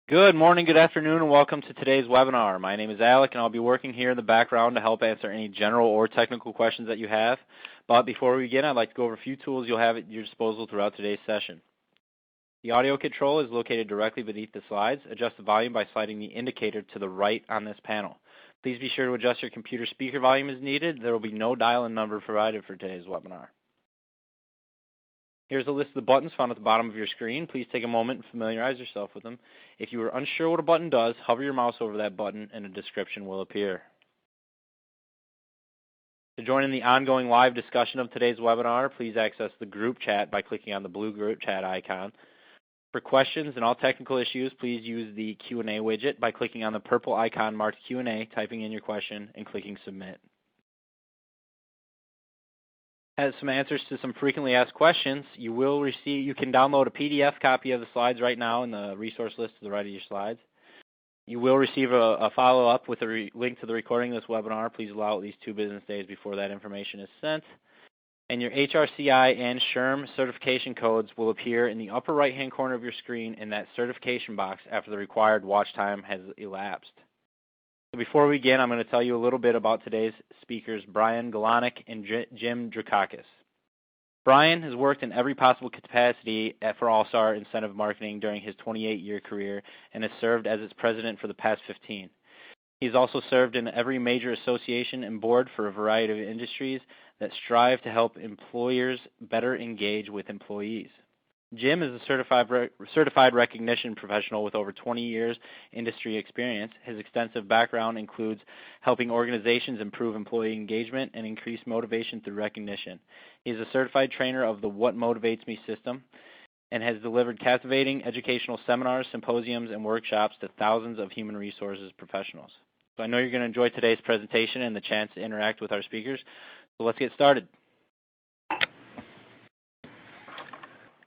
Good morning, good afternoon, and welcome to today's webinar. My name is Alec, and I'll be working here in the background to help answer any general or technical questions that you have. But before we begin, I'd like to go over a few tools you'll have at your disposal throughout today's session. The audio control is located directly beneath the slides. Adjust the volume by sliding the indicator to the right on this panel. Please be sure to adjust your computer speaker volume as needed. There will be no dial-in number provided for today's webinar. Here's a list of the buttons found at the bottom of your screen. Please take a moment and familiarize yourself with them. If you are unsure what a button does, hover your mouse over that button and a description will appear. To join in the ongoing live discussion of today's webinar, please access the group chat by clicking on the blue group chat icon. For questions and all technical issues, please use the Q&A widget by clicking on the purple icon marked Q&A, typing in your question, and clicking submit. Has some answers to some frequently asked questions. You can download a PDF copy of the slides right now in the resource list to the right of your slides. You will receive a follow-up with a link to the recording of this webinar. Please allow at least 2 business days before that information is sent. And your HRCI and SHRM certification codes will appear in the upper right-hand corner of your screen in that certification box after the required watch time has elapsed. So before we begin, I'm going to tell you a little bit about today's speakers, Brian Galanik and Jim Drakakis. Brian has worked in every possible capacity for All-Star Incentive Marketing during his 28-year career and has served as its president for the past 15. He's also served in every major association and board for a variety of industries that strive to help employers better engage with employees. Jim is a certified recognition professional with over 20 years industry experience. His extensive background includes helping organizations improve employee engagement and increase motivation through recognition. He is a certified trainer of the What Motivates Me system and has delivered captivating educational seminars, symposiums, and workshops to thousands of human resources professionals. So I know you're going to enjoy today's presentation and the chance to interact with our speakers. So let's get started.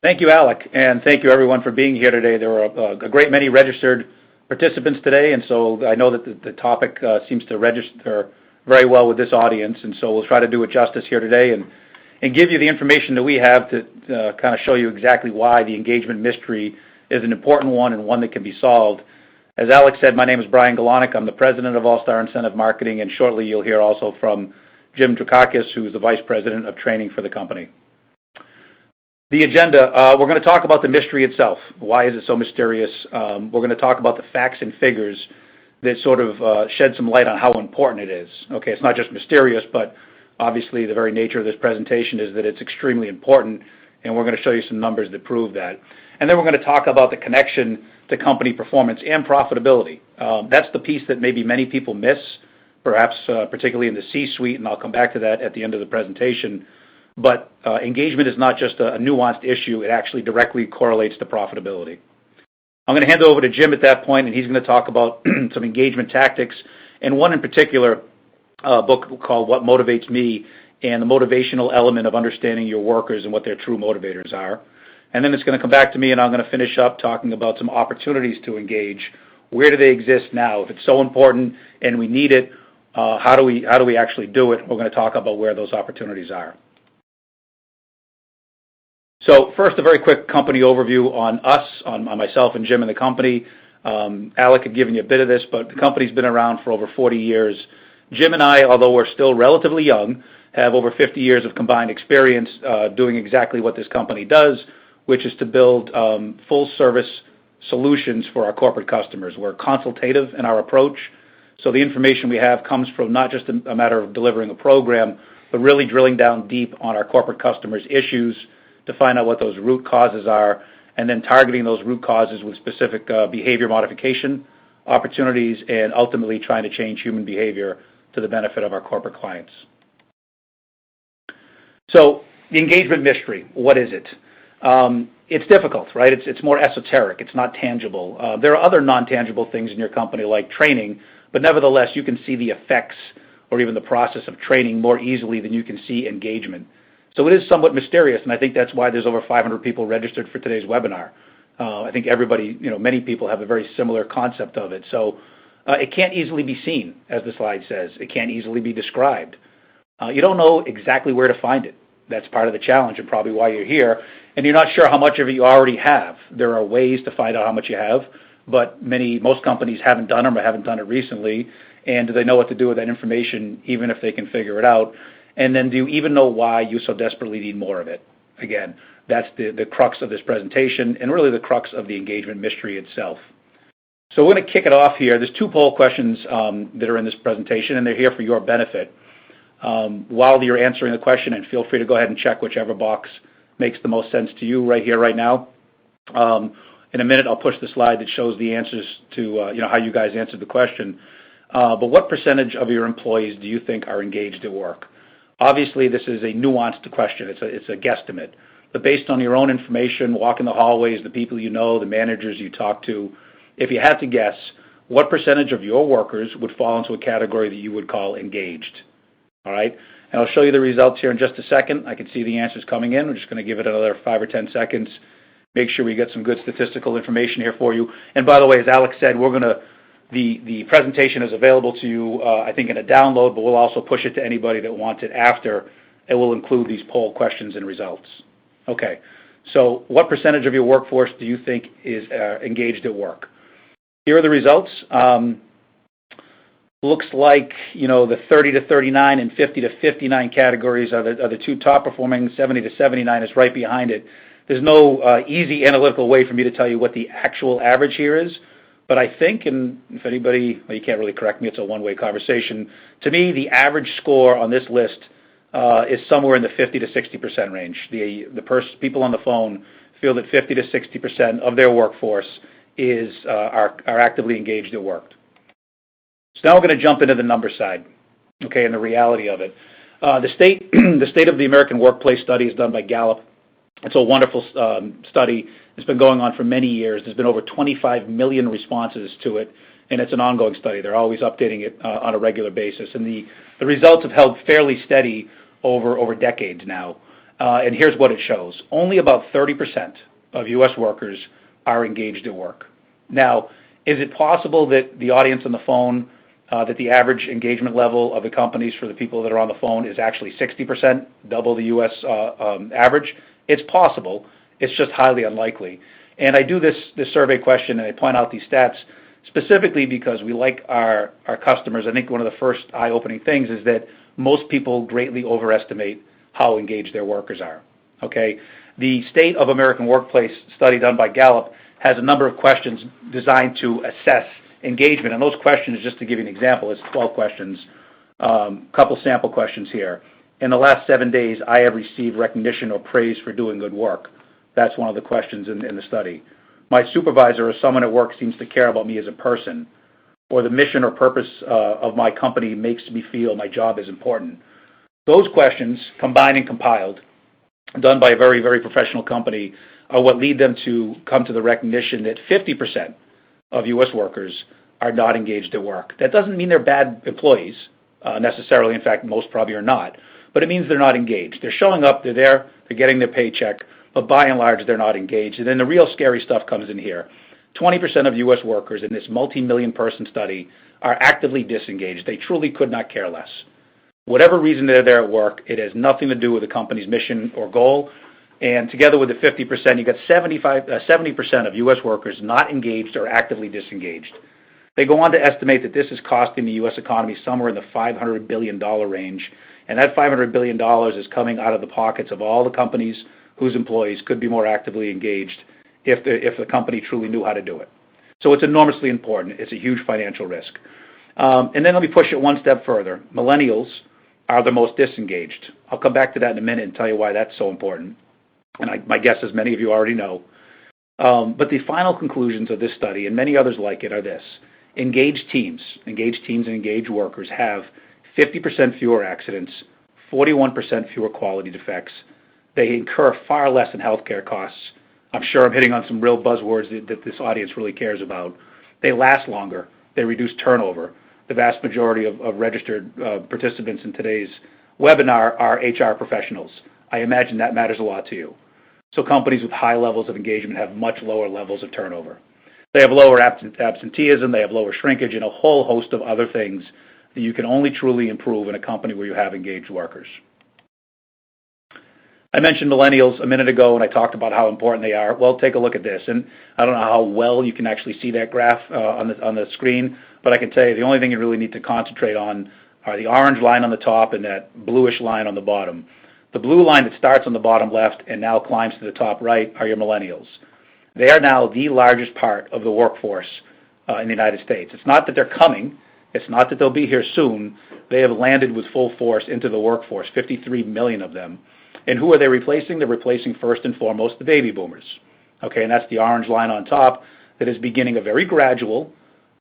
Thank you, Alec, and thank you, everyone, for being here today. There were a great many registered participants today, and so I know that the topic seems to register very well with this audience, and so we'll try to do it justice here today and give you the information that we have to kind of show you exactly why the engagement mystery is an important one and one that can be solved. As Alec said, my name is Brian Galanik. I'm the president of All-Star Incentive Marketing, and shortly you'll hear also from Jim Drakakis, who is the vice president of training for the company. The agenda, we're going to talk about the mystery itself. Why is it so mysterious? We're going to talk about the facts and figures that sort of shed some light on how important it is. Okay, it's not just mysterious, but obviously the very nature of this presentation is that it's extremely important, and we're going to show you some numbers that prove that. And then we're going to talk about the connection to company performance and profitability. That's the piece that maybe many people miss, perhaps particularly in the C-suite, and I'll come back to that at the end of the presentation. But engagement is not just a nuanced issue. It actually directly correlates to profitability. I'm going to hand it over to Jim at that point, and he's going to talk about some engagement tactics, and one in particular, a book called What Motivates Me, and the motivational element of understanding your workers and what their true motivators are. And then it's going to come back to me, and I'm going to finish up talking about some opportunities to engage. Where do they exist now? If it's so important and we need it, how do we actually do it? We're going to talk about where those opportunities are. So first, a very quick company overview on us, on myself and Jim and the company. Alec had given you a bit of this, but the company's been around for over 40 years. Jim and I, although we're still relatively young, have over 50 years of combined experience doing exactly what this company does, which is to build full-service solutions for our corporate customers. We're consultative in our approach, so the information we have comes from not just a matter of delivering a program, but really drilling down deep on our corporate customers' issues to find out what those root causes are, and then targeting those root causes with specific behavior modification opportunities, and ultimately trying to change human behavior to the benefit of our corporate clients. So the engagement mystery, what is it? It's difficult, right? It's more esoteric. It's not tangible. There are other non-tangible things in your company like training, but nevertheless you can see the effects or even the process of training more easily than you can see engagement. So it is somewhat mysterious, and I think that's why there's over 500 people registered for today's webinar. I think everybody, many people have a very similar concept of it. So it can't easily be seen, as the slide says. It can't easily be described. You don't know exactly where to find it. That's part of the challenge and probably why you're here. And you're not sure how much of it you already have. There are ways to find out how much you have. but most companies haven't done them or haven't done it recently. And do they know what to do with that information, even if they can figure it out? And then do you even know why you so desperately need more of it? Again, that's the crux of this presentation and really the crux of the engagement mystery itself. So we're going to kick it off here. There's 2 poll questions that are in this presentation, and they're here for your benefit. While you're answering the question, and feel free to go ahead and check whichever box makes the most sense to you right here, right now. In a minute, I'll push the slide that shows the answers to how you guys answered the question. But what percentage of your employees do you think are engaged at work? Obviously, this is a nuanced question. It's a guesstimate. But based on your own information, walking the hallways, the people you know, the managers you talk to, if you had to guess, what percentage of your workers would fall into a category that you would call engaged? All right? And I'll show you the results here in just a second. I can see the answers coming in. We're just going to give it another 5 or 10 seconds. Make sure we get some good statistical information here for you. And by the way, as Alex said, the presentation is available to you, I think, in a download, but we'll also push it to anybody that wants it after. It will include these poll questions and results. Okay. So what percentage of your workforce do you think is engaged at work? Here are the results. Looks like, the 30 to 39 and 50 to 59 categories are the 2 top performing. 70 to 79 is right behind it. There's no easy analytical way for me to tell you what the actual average here is, but I think, and if anybody, well, you can't really correct me, it's a one-way conversation. To me, the average score on this list is somewhere in the 50 to 60% range. People on the phone feel that 50 to 60% of their workforce are actively engaged at work. So now we're going to jump into the number side, okay, and the reality of it. The State of the American Workplace study is done by Gallup. It's a wonderful study. It's been going on for many years. There's been over 25 million responses to it, and it's an ongoing study. They're always updating it on a regular basis, and the results have held fairly steady over decades now. And here's what it shows. Only about 30% of U.S. workers are engaged at work. Now, is it possible that the audience on the phone, that the average engagement level of the companies for the people that are on the phone is actually 60%, double the U.S. Average? It's possible. It's just highly unlikely. And I do this survey question, and I point out these stats specifically because we like our customers. I think one of the first eye-opening things is that most people greatly overestimate how engaged their workers are. Okay? The State of American Workplace study done by Gallup has a number of questions designed to assess engagement. And those questions, just to give you an example, it's 12 questions, couple sample questions here. In the last 7 days, I have received recognition or praise for doing good work. That's one of the questions in the study. My supervisor or someone at work seems to care about me as a person, or the mission or purpose of my company makes me feel my job is important. Those questions, combined and compiled, done by a very, very professional company, are what lead them to come to the recognition that 50% of U.S. workers are not engaged at work. That doesn't mean they're bad employees necessarily. In fact, most probably are not. But it means they're not engaged. They're showing up, they're there, they're getting their paycheck, but by and large, they're not engaged. And then the real scary stuff comes in here. 20% of U.S. workers in this multi-million person study are actively disengaged. They truly could not care less. Whatever reason they're there at work, it has nothing to do with the company's mission or goal. And together with the 50%, you got 70% of U.S. workers not engaged or actively disengaged. They go on to estimate that this is costing the U.S. economy somewhere in the $500 billion range. And that $500 billion is coming out of the pockets of all the companies whose employees could be more actively engaged if the company truly knew how to do it. So it's enormously important. It's a huge financial risk. And then let me push it one step further. Millennials are the most disengaged. I'll come back to that in a minute and tell you why that's so important. And my guess is many of you already know. But the final conclusions of this study, and many others like it, are this. Engaged teams and engaged workers have 50% fewer accidents, 41% fewer quality defects. They incur far less in healthcare costs. I'm sure I'm hitting on some real buzzwords that this audience really cares about. They last longer. They reduce turnover. The vast majority of registered participants in today's webinar are HR professionals. I imagine that matters a lot to you. So companies with high levels of engagement have much lower levels of turnover. They have lower absenteeism, they have lower shrinkage, and a whole host of other things that you can only truly improve in a company where you have engaged workers. I mentioned millennials a minute ago, and I talked about how important they are. Well, take a look at this, and I don't know how well you can actually see that graph on the screen, but I can tell you the only thing you really need to concentrate on are the orange line on the top and that bluish line on the bottom. The blue line that starts on the bottom left and now climbs to the top right are your millennials. They are now the largest part of the workforce in the United States. It's not that they're coming. It's not that they'll be here soon. They have landed with full force into the workforce, 53 million of them. And who are they replacing? They're replacing first and foremost the baby boomers. Okay, and that's the orange line on top that is beginning a very gradual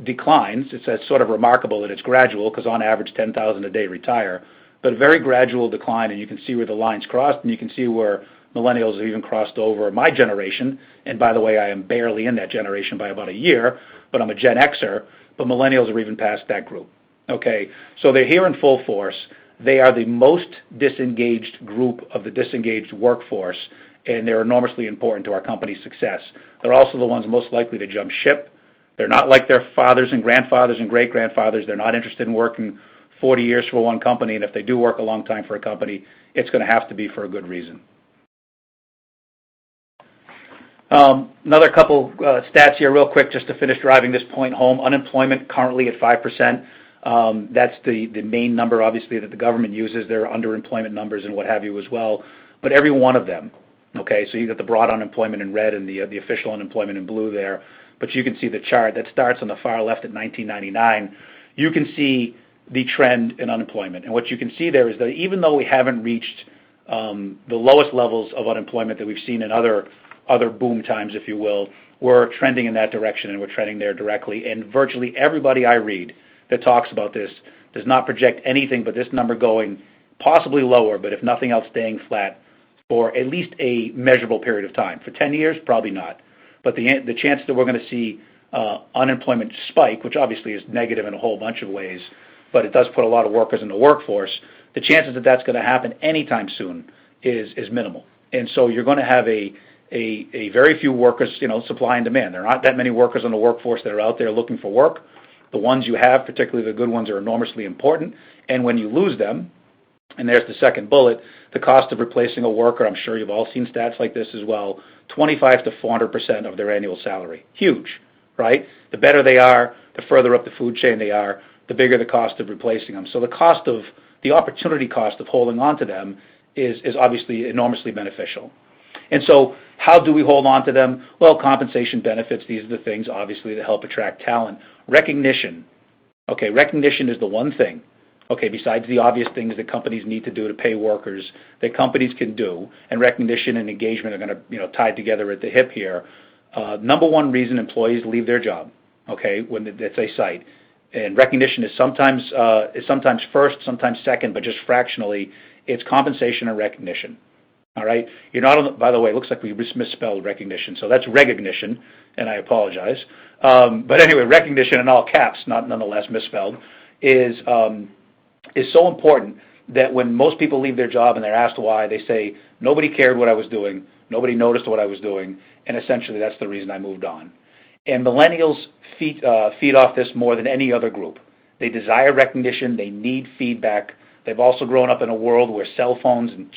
decline. It's sort of remarkable that it's gradual because on average 10,000 a day retire, but a very gradual decline, and you can see where the lines crossed, and you can see where millennials have even crossed over my generation. And by the way, I am barely in that generation by about a year, but I'm a Gen Xer, but millennials are even past that group. Okay, so they're here in full force. They are the most disengaged group of the disengaged workforce, and they're enormously important to our company's success. They're also the ones most likely to jump ship. They're not like their fathers and grandfathers and great-grandfathers. They're not interested in working 40 years for one company, and if they do work a long time for a company, it's going to have to be for a good reason. Another couple stats here real quick just to finish driving this point home. Unemployment currently at 5%. That's the main number, obviously, that the government uses. There are underemployment numbers and what have you as well. But every one of them, okay, so you got the broad unemployment in red and the official unemployment in blue there. But you can see the chart that starts on the far left at 1999. You can see the trend in unemployment. And what you can see there is that even though we haven't reached the lowest levels of unemployment that we've seen in other boom times, if you will, we're trending in that direction, and we're trending there directly. And virtually everybody I read that talks about this does not project anything but this number going possibly lower, but if nothing else, staying flat for at least a measurable period of time. For 10 years, probably not. But the chance that we're going to see unemployment spike, which obviously is negative in a whole bunch of ways, but it does put a lot of workers in the workforce, the chances that that's going to happen anytime soon is minimal. And so you're going to have a very few workers, supply and demand. There aren't that many workers in the workforce that are out there looking for work. The ones you have, particularly the good ones, are enormously important. And when you lose them, and there's the second bullet, the cost of replacing a worker, I'm sure you've all seen stats like this as well, 25 to 400% of their annual salary. Huge, right? The better they are, the further up the food chain they are, the bigger the cost of replacing them. So the opportunity cost of holding on to them is obviously enormously beneficial. And so how do we hold on to them? Well, compensation, benefits, these are the things, obviously, that help attract talent. Recognition. Okay, recognition is the one thing, okay, besides the obvious things that companies need to do to pay workers, that companies can do, and recognition and engagement are going to, tied together at the hip here. Number one reason employees leave their job, okay, when it's a site. And recognition is sometimes first, sometimes second, but just fractionally, it's compensation and recognition. All right. You're not on the, by the way, it looks like we misspelled recognition. So that's recognition, and I apologize. But anyway, recognition in all caps, nonetheless misspelled, is so important that when most people leave their job and they're asked why, they say, nobody cared what I was doing, nobody noticed what I was doing, and essentially that's the reason I moved on. And millennials feed off this more than any other group. They desire recognition. They need feedback. They've also grown up in a world where cell phones and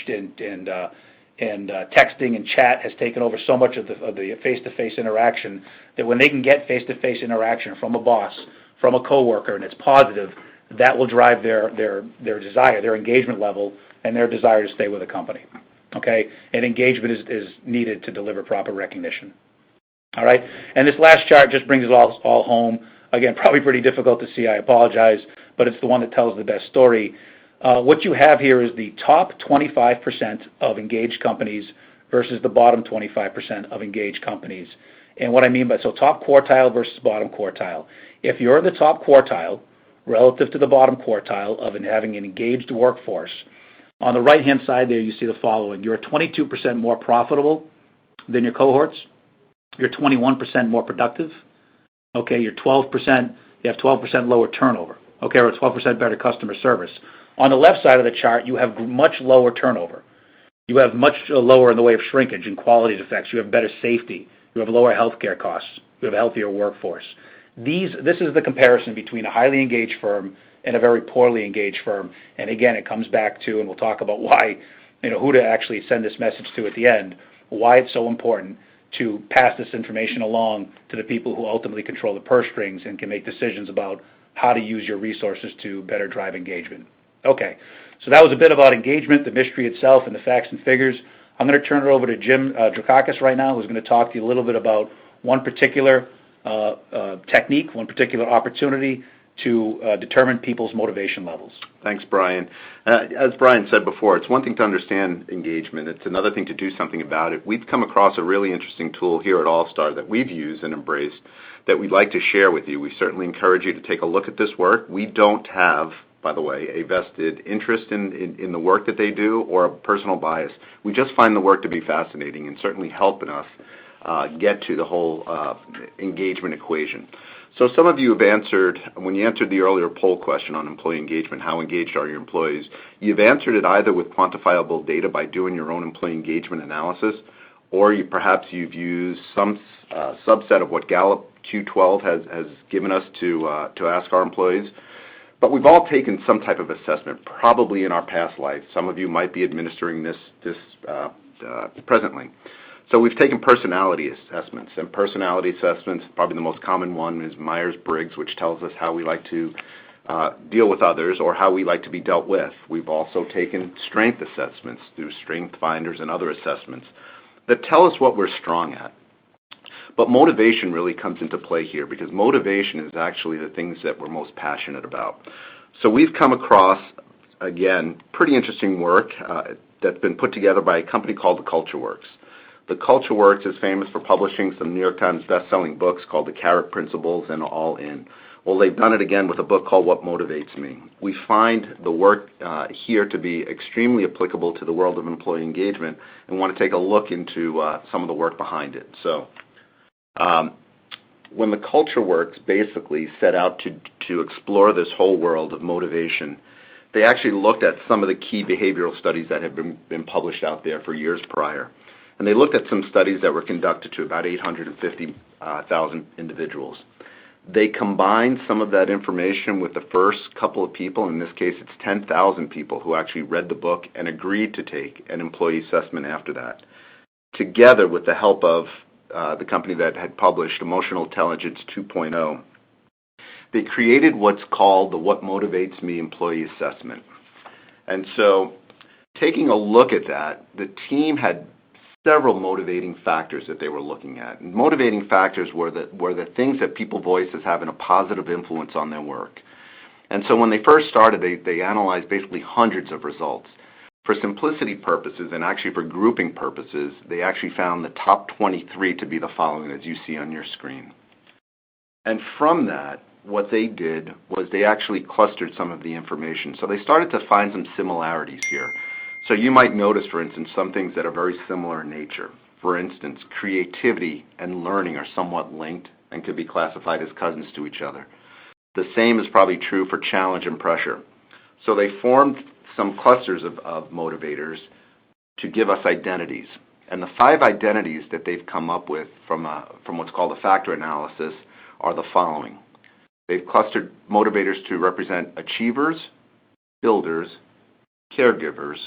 texting and chat has taken over so much of the face-to-face interaction that when they can get face-to-face interaction from a boss, from a coworker, and it's positive, that will drive their desire, their engagement level, and their desire to stay with a company. Okay, and engagement is needed to deliver proper recognition. All right, and this last chart just brings it all home. Again, probably pretty difficult to see. I apologize, but it's the one that tells the best story. What you have here is the top 25% of engaged companies versus the bottom 25% of engaged companies. And what I mean by, so top quartile versus bottom quartile. If you're the top quartile relative to the bottom quartile of having an engaged workforce, on the right-hand side there you see the following. You're 22% more profitable than your cohorts. You're 21% more productive. Okay, you have 12% lower turnover. Okay, or 12% better customer service. On the left side of the chart, you have much lower turnover. You have much lower in the way of shrinkage and quality defects. You have better safety. You have lower healthcare costs. You have a healthier workforce. This is the comparison between a highly engaged firm and a very poorly engaged firm. And again, it comes back to, and we'll talk about why who to actually send this message to at the end, why it's so important to pass this information along to the people who ultimately control the purse strings and can make decisions about how to use your resources to better drive engagement. Okay, so that was a bit about engagement, the mystery itself, and the facts and figures. I'm going to turn it over to Jim Drakakis right now, who's going to talk to you a little bit about one particular technique, one particular opportunity to determine people's motivation levels. Thanks, Brian. As Brian said before, it's one thing to understand engagement. It's another thing to do something about it. We've come across a really interesting tool here at All-Star that we've used and embraced that we'd like to share with you. We certainly encourage you to take a look at this work. We don't have, by the way, a vested interest in the work that they do or a personal bias. We just find the work to be fascinating and certainly helping us get to the whole engagement equation. So some of you have answered, when you answered the earlier poll question on employee engagement, how engaged are your employees, you've answered it either with quantifiable data by doing your own employee engagement analysis, or perhaps you've used some subset of what Gallup Q12 has given us to ask our employees. But we've all taken some type of assessment, probably in our past life. Some of you might be administering this presently. So we've taken personality assessments, and personality assessments, probably the most common one is Myers-Briggs, which tells us how we like to deal with others or how we like to be dealt with. We've also taken strength assessments through Strength Finders and other assessments that tell us what we're strong at. But motivation really comes into play here because motivation is actually the things that we're most passionate about. So we've come across, again, pretty interesting work that's been put together by a company called The Culture Works. The Culture Works is famous for publishing some New York Times best-selling books called The Carrot Principles and All In. Well, they've done it again with a book called What Motivates Me. We find the work here to be extremely applicable to the world of employee engagement and want to take a look into some of the work behind it. So when The Culture Works basically set out to explore this whole world of motivation, they actually looked at some of the key behavioral studies that have been published out there for years prior. And they looked at some studies that were conducted to about 850,000 individuals. They combined some of that information with the first couple of people, in this case it's 10,000 people who actually read the book and agreed to take an employee assessment after that, together with the help of the company that had published Emotional Intelligence 2.0. They created what's called the What Motivates Me employee assessment. And so taking a look at that, the team had several motivating factors that they were looking at. And motivating factors were the things that people voice as having a positive influence on their work. And so when they first started, they analyzed basically hundreds of results. For simplicity purposes and actually for grouping purposes, they actually found the top 23 to be the following, as you see on your screen. And from that, what they did was they actually clustered some of the information. So they started to find some similarities here. So you might notice, for instance, some things that are very similar in nature. For instance, creativity and learning are somewhat linked and could be classified as cousins to each other. The same is probably true for challenge and pressure. So they formed some clusters of motivators to give us identities. And the 5 identities that they've come up with from what's called a factor analysis are the following. They've clustered motivators to represent achievers, builders, caregivers,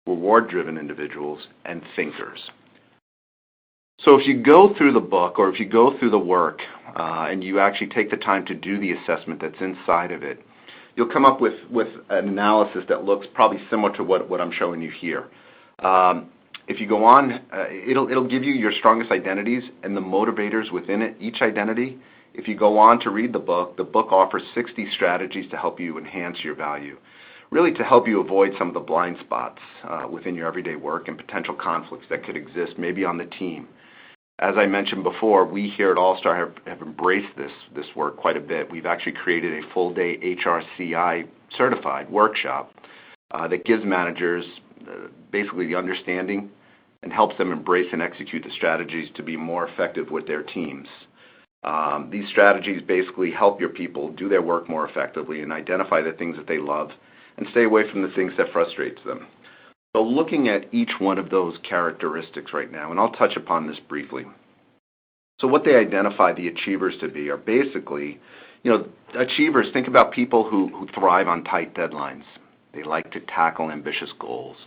reward-driven individuals, and thinkers. So if you go through the book or if you go through the work and you actually take the time to do the assessment that's inside of it, you'll come up with an analysis that looks probably similar to what I'm showing you here. If you go on, it'll give you your strongest identities and the motivators within it, each identity. If you go on to read the book offers 60 strategies to help you enhance your value, really to help you avoid some of the blind spots within your everyday work and potential conflicts that could exist maybe on the team. As I mentioned before, we here at All-Star have embraced this work quite a bit. We've actually created a full-day HRCI certified workshop that gives managers basically the understanding and helps them embrace and execute the strategies to be more effective with their teams. These strategies basically help your people do their work more effectively and identify the things that they love and stay away from the things that frustrates them. So looking at each one of those characteristics right now, and I'll touch upon this briefly. So what they identify the achievers to be are basically, achievers, think about people who thrive on tight deadlines. They like to tackle ambitious goals.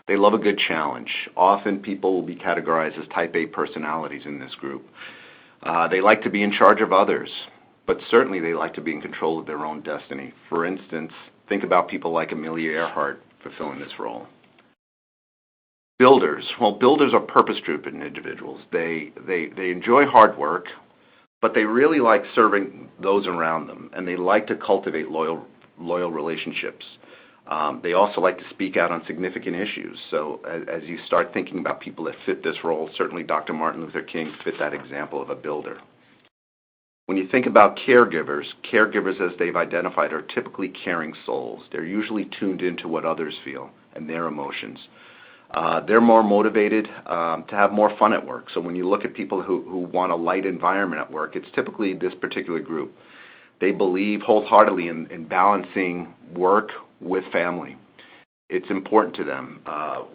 They love a good challenge. Often people will be categorized as type A personalities in this group. They like to be in charge of others, but certainly they like to be in control of their own destiny. For instance, think about people like Amelia Earhart fulfilling this role. Builders. Well, builders are purpose-driven individuals. They enjoy hard work, but they really like serving those around them, and they like to cultivate loyal relationships. They also like to speak out on significant issues. So as you start thinking about people that fit this role, certainly Dr. Martin Luther King fit that example of a builder. When you think about caregivers, as they've identified, are typically caring souls. They're usually tuned into what others feel and their emotions. They're more motivated to have more fun at work. So when you look at people who want a light environment at work, it's typically this particular group. They believe wholeheartedly in balancing work with family. It's important to them.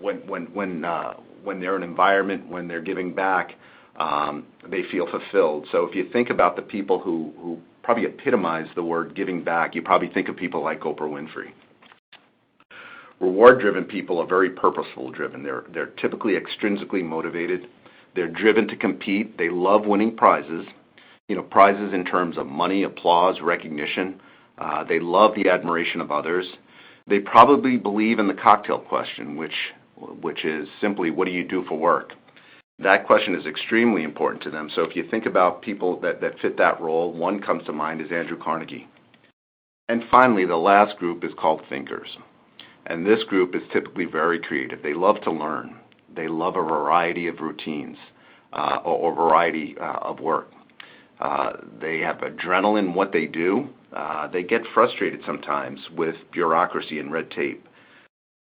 When they're in an environment, when they're giving back, they feel fulfilled. So if you think about the people who probably epitomize the word giving back, you probably think of people like Oprah Winfrey. Reward-driven people are very purposeful-driven. They're typically extrinsically motivated. They're driven to compete. They love winning prizes, prizes in terms of money, applause, recognition. They love the admiration of others. They probably believe in the cocktail question, which is simply, what do you do for work? That question is extremely important to them. So if you think about people that fit that role, one comes to mind is Andrew Carnegie. And finally, the last group is called thinkers. And this group is typically very creative. They love to learn. They love a variety of routines or variety of work. They have adrenaline in what they do. They get frustrated sometimes with bureaucracy and red tape.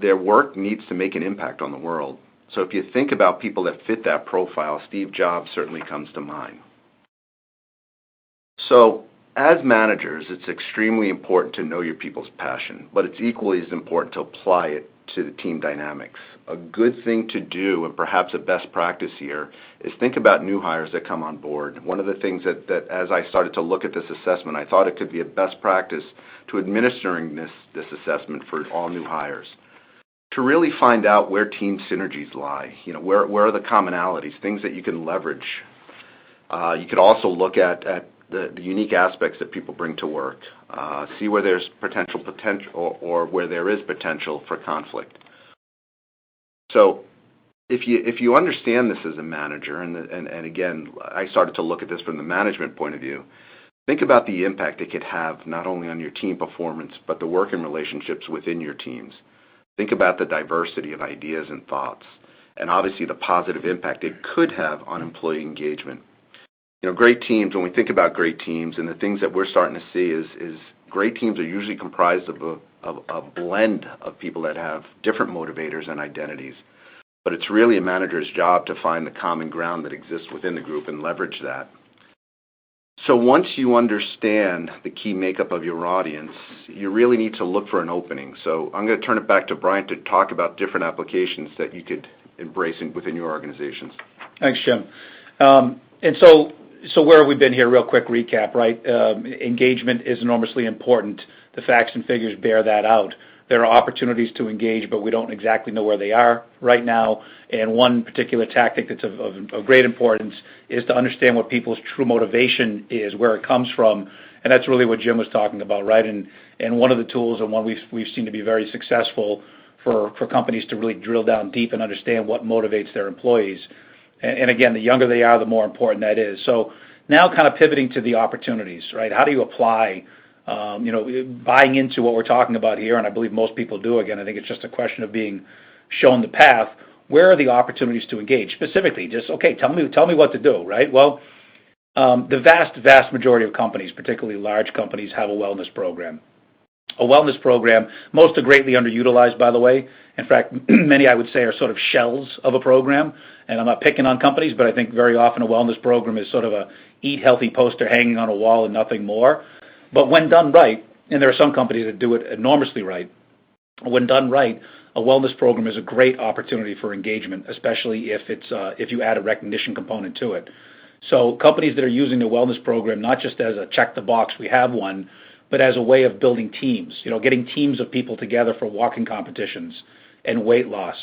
Their work needs to make an impact on the world. So if you think about people that fit that profile, Steve Jobs certainly comes to mind. So as managers, it's extremely important to know your people's passion, but it's equally as important to apply it to the team dynamics. A good thing to do, and perhaps a best practice here, is think about new hires that come on board. One of the things that as I started to look at this assessment, I thought it could be a best practice to administering this assessment for all new hires, to really find out where team synergies lie. Where are the commonalities, things that you can leverage. You could also look at the unique aspects that people bring to work, see where there's potential or where there is potential for conflict. So if you understand this as a manager, and again, I started to look at this from the management point of view, think about the impact it could have not only on your team performance, but the working relationships within your teams. Think about the diversity of ideas and thoughts, and obviously the positive impact it could have on employee engagement. Great teams, when we think about great teams, and the things that we're starting to see is great teams are usually comprised of a blend of people that have different motivators and identities. But it's really a manager's job to find the common ground that exists within the group and leverage that. So once you understand the key makeup of your audience, you really need to look for an opening. So I'm going to turn it back to Brian to talk about different applications that you could embrace within your organizations. Thanks, Jim. And so where have we been here? Real quick recap, right? Engagement is enormously important. The facts and figures bear that out. There are opportunities to engage, but we don't exactly know where they are right now. And one particular tactic that's of great importance is to understand what people's true motivation is, where it comes from. And that's really what Jim was talking about, right? And one of the tools, and one we've seen to be very successful for companies to really drill down deep and understand what motivates their employees. And again, the younger they are, the more important that is. So now kind of pivoting to the opportunities, right? How do you apply, buying into what we're talking about here, and I believe most people do. Again, I think it's just a question of being shown the path. Where are the opportunities to engage? Specifically, just, okay, tell me what to do, right? Well, the vast majority of companies, particularly large companies, have a wellness program. A wellness program, most are greatly underutilized, by the way. In fact, many, I would say, are sort of shells of a program. And I'm not picking on companies, but I think very often a wellness program is sort of a eat healthy poster hanging on a wall and nothing more. But when done right, and there are some companies that do it enormously right, when done right, a wellness program is a great opportunity for engagement, especially if you add a recognition component to it. So companies that are using the wellness program, not just as a check the box, we have one, but as a way of building teams, getting teams of people together for walking competitions, and weight loss,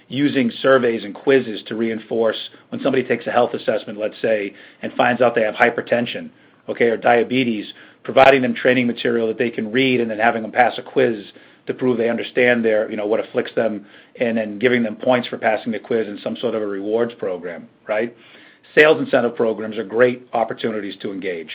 using surveys and quizzes to reinforce when somebody takes a health assessment, let's say, and finds out they have hypertension, okay, or diabetes, providing them training material that they can read and then having them pass a quiz to prove they understand their, what afflicts them, and then giving them points for passing the quiz in some sort of a rewards program, right? Sales incentive programs are great opportunities to engage.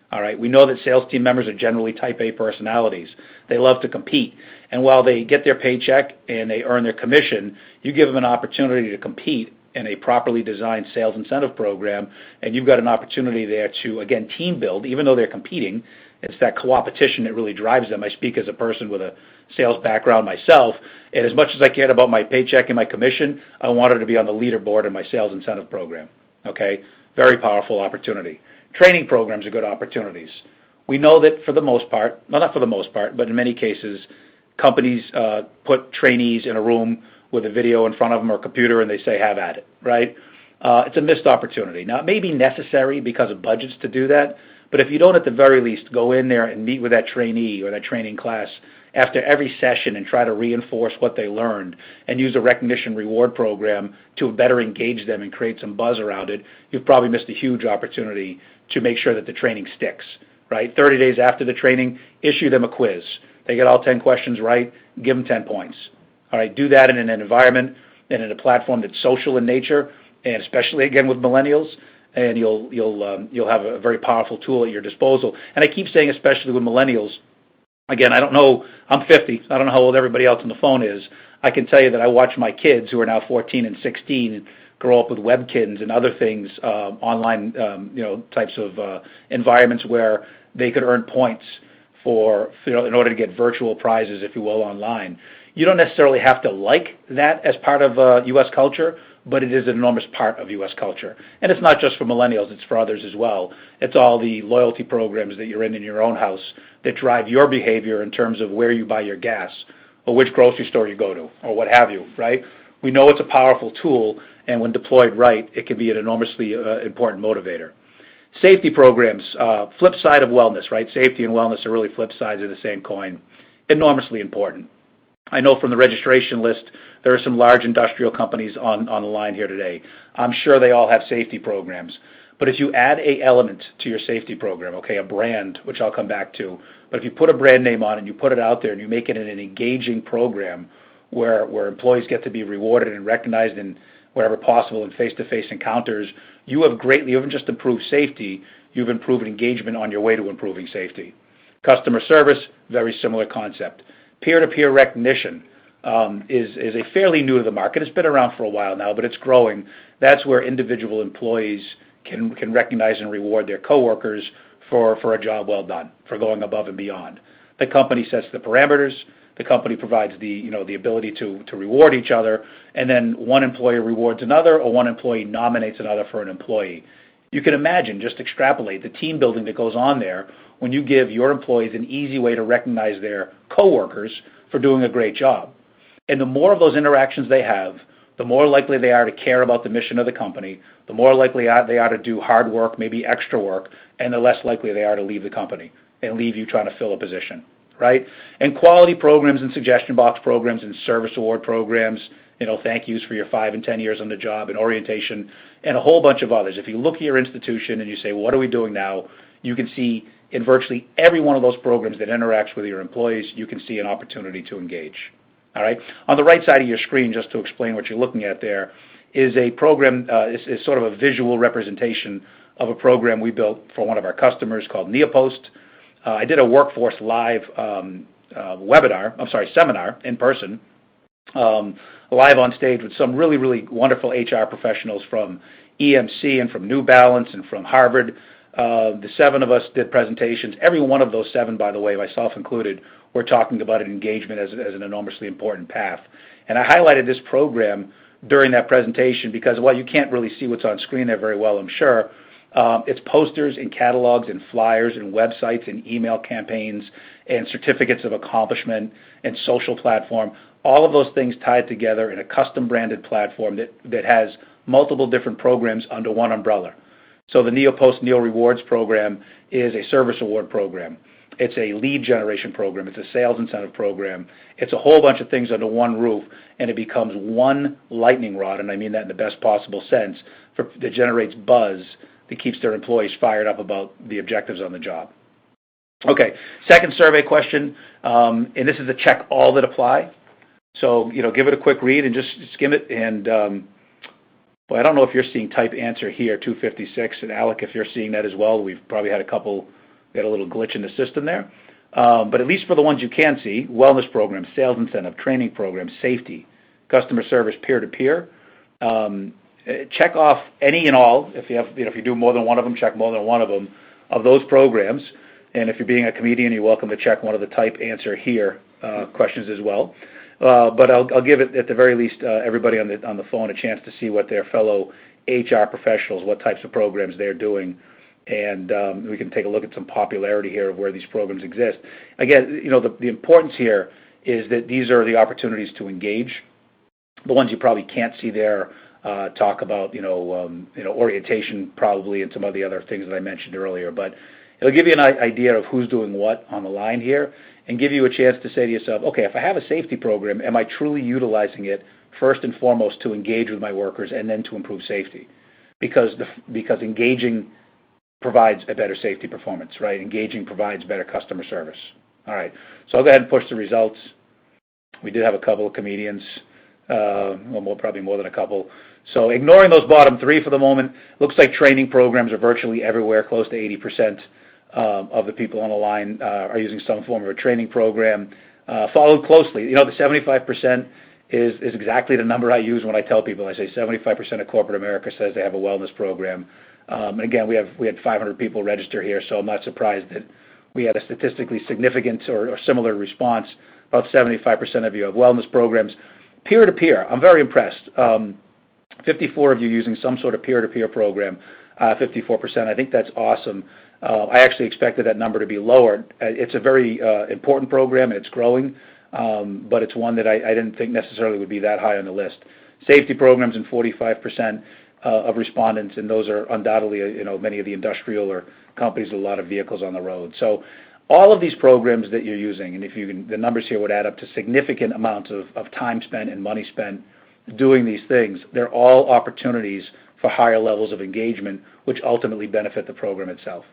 All right, we know that sales team members are generally type A personalities. They love to compete. And while they get their paycheck and they earn their commission, you give them an opportunity to compete in a properly designed sales incentive program, and you've got an opportunity there to, again, team build, even though they're competing. It's that co-opetition that really drives them. I speak as a person with a sales background myself, and as much as I cared about my paycheck and my commission, I wanted to be on the leaderboard in my sales incentive program. Okay? Very powerful opportunity. Training programs are good opportunities. We know that for the most part, well, not for the most part, but in many cases, companies put trainees in a room with a video in front of them or a computer and they say, have at it, right? It's a missed opportunity. Now, it may be necessary because of budgets to do that, but if you don't at the very least go in there and meet with that trainee or that training class after every session and try to reinforce what they learned and use a recognition reward program to better engage them and create some buzz around it, you've probably missed a huge opportunity to make sure that the training sticks, right? 30 days after the training, issue them a quiz. They get all 10 questions right, give them 10 points. All right, do that in an environment and in a platform that's social in nature, and especially, again, with millennials, and you'll have a very powerful tool at your disposal. And I keep saying especially with millennials. Again, I don't know, I'm 50. I don't know how old everybody else on the phone is. I can tell you that I watch my kids, who are now 14 and 16, grow up with webkins and other things, online, types of environments where they could earn points for, in order to get virtual prizes, if you will, online. You don't necessarily have to like that as part of U.S. culture, but it is an enormous part of U.S. culture. And it's not just for millennials, it's for others as well. It's all the loyalty programs that you're in your own house that drive your behavior in terms of where you buy your gas or which grocery store you go to or what have you, right? We know it's a powerful tool, and when deployed right, it can be an enormously important motivator. Safety programs, flip side of wellness, right? Safety and wellness are really flip sides of the same coin. Enormously important. I know from the registration list, there are some large industrial companies on the line here today. I'm sure they all have safety programs. But if you add a element to your safety program, okay, a brand, which I'll come back to, but if you put a brand name on it and you put it out there and you make it an engaging program where employees get to be rewarded and recognized in wherever possible in face-to-face encounters, you haven't just improved safety, you've improved engagement on your way to improving safety. Customer service, very similar concept. Peer-to-peer recognition is a fairly new to the market. It's been around for a while now, but it's growing. That's where individual employees can recognize and reward their coworkers for a job well done, for going above and beyond. The company sets the parameters. The company provides the ability to reward each other, and then one employer rewards another, or one employee nominates another for an employee. You can imagine, just extrapolate the team building that goes on there when you give your employees an easy way to recognize their coworkers for doing a great job. And the more of those interactions they have, the more likely they are to care about the mission of the company, the more likely they are to do hard work, maybe extra work, and the less likely they are to leave the company and leave you trying to fill a position, right? And quality programs and suggestion box programs and service award programs, thank yous for your 5 and 10 years on the job and orientation and a whole bunch of others. If you look at your institution and you say, what are we doing now? You can see in virtually every one of those programs that interacts with your employees, you can see an opportunity to engage. All right. On the right side of your screen, just to explain what you're looking at there, is a program, is sort of a visual representation of a program we built for one of our customers called Neopost. I did a Workforce Live seminar in person, live on stage with some really, really wonderful HR professionals from EMC and from New Balance and from Harvard. The 7 of us did presentations. Every one of those 7, by the way, myself included, we're talking about an engagement as an enormously important path. And I highlighted this program during that presentation because, while you can't really see what's on screen there very well, I'm sure, it's posters and catalogs and flyers and websites and email campaigns and certificates of accomplishment and social platform, all of those things tied together in a custom branded platform that has multiple different programs under one umbrella. So the Neopost Neo Rewards program is a service award program. It's a lead generation program. It's a sales incentive program. It's a whole bunch of things under one roof, and it becomes one lightning rod, and I mean that in the best possible sense, that generates buzz that keeps their employees fired up about the objectives on the job. Okay, second survey question, and this is a check all that apply. So, give it a quick read and just skim it. And, I don't know if you're seeing type answer here, 256. And, Alec, if you're seeing that as well, we've probably had a little glitch in the system there. But at least for the ones you can see, wellness program, sales incentive, training program, safety, customer service, peer-to-peer. Check off any and all. If you do more than one of them, check more than one of them of those programs. And if you're being a comedian, you're welcome to check one of the type answer here questions as well. But I'll give it at the very least everybody on the phone a chance to see what their fellow HR professionals, what types of programs they're doing, and we can take a look at some popularity here of where these programs exist. Again, the importance here is that these are the opportunities to engage. The ones you probably can't see there talk about orientation probably and some of the other things that I mentioned earlier, but it'll give you an idea of who's doing what on the line here, and give you a chance to say to yourself, okay, if I have a safety program, am I truly utilizing it first and foremost to engage with my workers and then to improve safety? Because engaging provides a better safety performance, right? Engaging provides better customer service. All right, so I'll go ahead and push the results. We did have a couple of comedians, probably more than a couple. So ignoring those bottom three for the moment, looks like training programs are virtually everywhere, close to 80%. Of the people on the line are using some form of a training program. Followed closely, the 75% is exactly the number I use when I tell people. I say 75% of corporate America says they have a wellness program. And again, we had 500 people register here, so I'm not surprised that we had a statistically significant or similar response. About 75% of you have wellness programs. Peer-to-peer, I'm very impressed. 54 of you using some sort of peer-to-peer program, 54%. I think that's awesome. I actually expected that number to be lower. It's a very important program, and it's growing, but it's one that I didn't think necessarily would be that high on the list. Safety programs in 45% of respondents, and those are undoubtedly many of the industrial or companies with a lot of vehicles on the road. So all of these programs that you're using, and the numbers here would add up to significant amounts of time spent and money spent doing these things. They're all opportunities for higher levels of engagement, which ultimately benefit the program itself.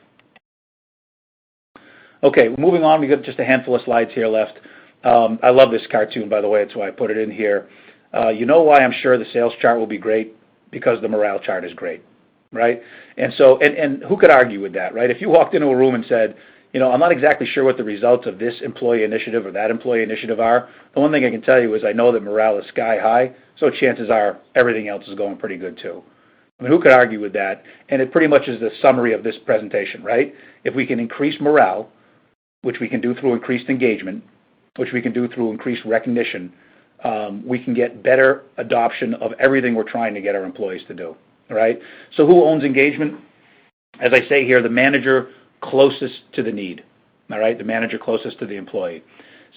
Okay, moving on. We've got just a handful of slides here left. I love this cartoon, by the way. That's why I put it in here. You know why I'm sure the sales chart will be great? Because the morale chart is great, right? And so, and who could argue with that, right? If you walked into a room and said, I'm not exactly sure what the results of this employee initiative or that employee initiative are, the one thing I can tell you is I know that morale is sky high, so chances are everything else is going pretty good too. I mean, who could argue with that? And it pretty much is the summary of this presentation, right? If we can increase morale, which we can do through increased engagement, which we can do through increased recognition, we can get better adoption of everything we're trying to get our employees to do, right? So who owns engagement? As I say here, the manager closest to the need, all right? The manager closest to the employee.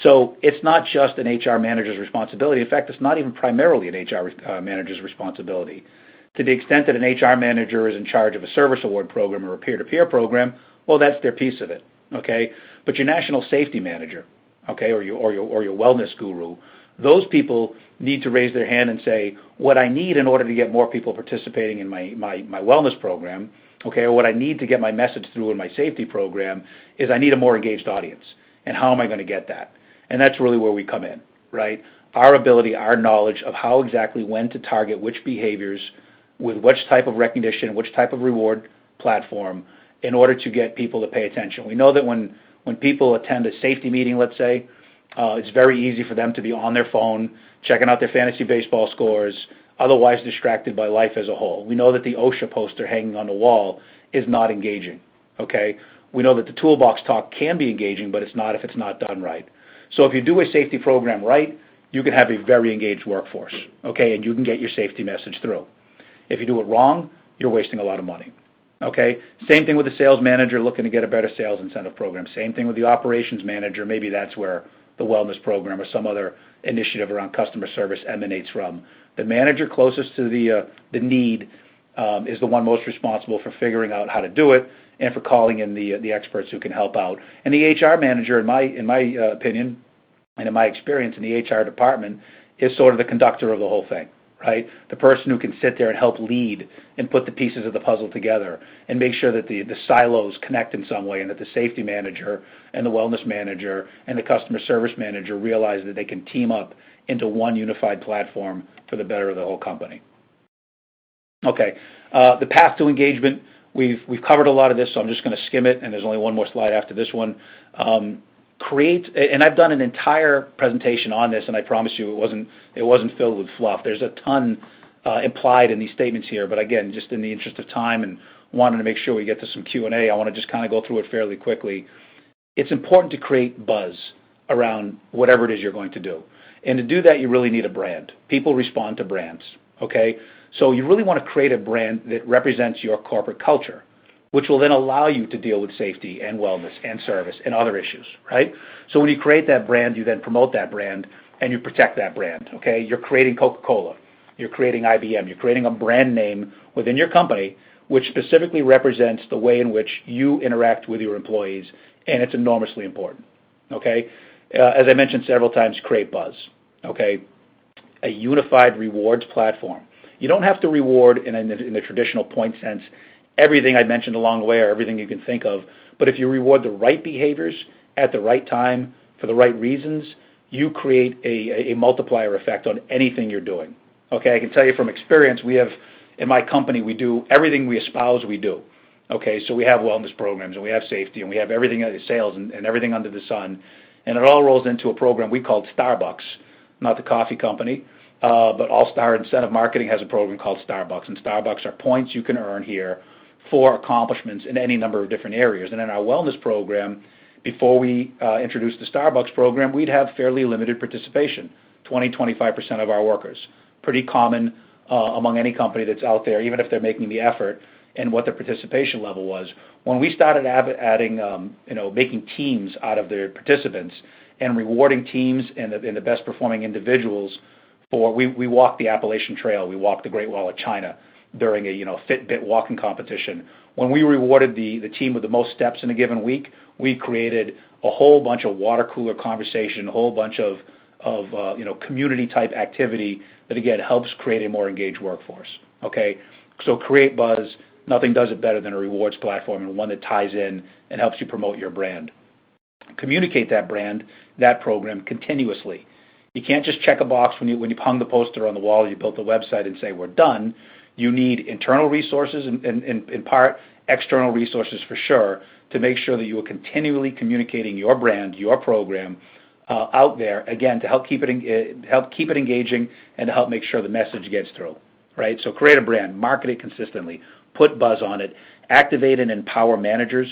So it's not just an HR manager's responsibility. In fact, it's not even primarily an HR manager's responsibility. To the extent that an HR manager is in charge of a service award program or a peer-to-peer program, well, that's their piece of it, okay? But your national safety manager, okay, or your wellness guru, those people need to raise their hand and say, what I need in order to get more people participating in my wellness program, okay, or what I need to get my message through in my safety program is I need a more engaged audience. And how am I going to get that? And that's really where we come in, right? Our ability, our knowledge of how exactly when to target which behaviors with which type of recognition, which type of reward platform in order to get people to pay attention. We know that when people attend a safety meeting, let's say, it's very easy for them to be on their phone, checking out their fantasy baseball scores, otherwise distracted by life as a whole. We know that the OSHA poster hanging on the wall is not engaging, okay? We know that the toolbox talk can be engaging, but it's not if it's not done right. So if you do a safety program right, you can have a very engaged workforce, okay, and you can get your safety message through. If you do it wrong, you're wasting a lot of money, okay? Same thing with the sales manager looking to get a better sales incentive program. Same thing with the operations manager. Maybe that's where the wellness program or some other initiative around customer service emanates from. The manager closest to the need is the one most responsible for figuring out how to do it and for calling in the experts who can help out. And the HR manager, in my opinion, and in my experience in the HR department, is sort of the conductor of the whole thing, right? The person who can sit there and help lead and put the pieces of the puzzle together and make sure that the silos connect in some way, and that the safety manager and the wellness manager and the customer service manager realize that they can team up into one unified platform for the better of the whole company. Okay, the path to engagement, we've covered a lot of this, so I'm just going to skim it, and there's only one more slide after this one. And I've done an entire presentation on this, and I promise you it wasn't filled with fluff. There's a ton implied in these statements here, but again, just in the interest of time and wanting to make sure we get to some Q&A, I want to just kind of go through it fairly quickly. It's important to create buzz around whatever it is you're going to do. And to do that, you really need a brand. People respond to brands, okay? So you really want to create a brand that represents your corporate culture, which will then allow you to deal with safety and wellness and service and other issues, right? So when you create that brand, you then promote that brand and you protect that brand, okay? You're creating Coca-Cola. You're creating IBM. You're creating a brand name within your company which specifically represents the way in which you interact with your employees, and it's enormously important, okay? As I mentioned several times, create buzz, okay? A unified rewards platform. You don't have to reward in the traditional point sense everything I mentioned along the way or everything you can think of, but if you reward the right behaviors at the right time for the right reasons, you create a multiplier effect on anything you're doing. Okay, I can tell you from experience, we have, in my company, we do everything we espouse we do. Okay, so we have wellness programs, and we have safety, and we have everything, sales, and everything under the sun, and it all rolls into a program we call Starbucks, not the coffee company, but All Star Incentive Marketing has a program called Starbucks, and Starbucks are points you can earn here for accomplishments in any number of different areas. And in our wellness program, before we introduced the Starbucks program, we'd have fairly limited participation, 20-25% of our workers. Pretty common among any company that's out there, even if they're making the effort, and what the participation level was. When we started adding, making teams out of the participants and rewarding teams and the best performing individuals we walked the Appalachian Trail, we walked the Great Wall of China during a Fitbit walking competition. When we rewarded the team with the most steps in a given week, we created a whole bunch of water cooler conversation, a whole bunch of community type activity that again helps create a more engaged workforce. Okay, so create buzz. Nothing does it better than a rewards platform, and one that ties in and helps you promote your brand. Communicate that brand, that program continuously. You can't just check a box when you hung the poster on the wall, you built the website and say we're done. You need internal resources and in part external resources for sure to make sure that you are continually communicating your brand, your program out there, again, to help keep it engaging and to help make sure the message gets through, right? So create a brand, market it consistently, put buzz on it, activate and empower managers.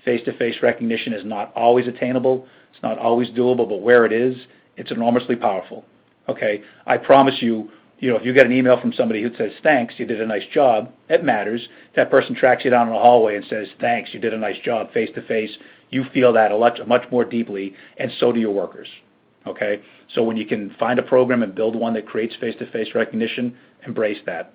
Face-to-face recognition is not always attainable. It's not always doable, but where it is, it's enormously powerful, okay? I promise you, if you get an email from somebody who says, thanks, you did a nice job, it matters. That person tracks you down in the hallway and says, thanks, you did a nice job, face-to-face. You feel that much more deeply, and so do your workers, okay? So when you can find a program and build one that creates face-to-face recognition, embrace that.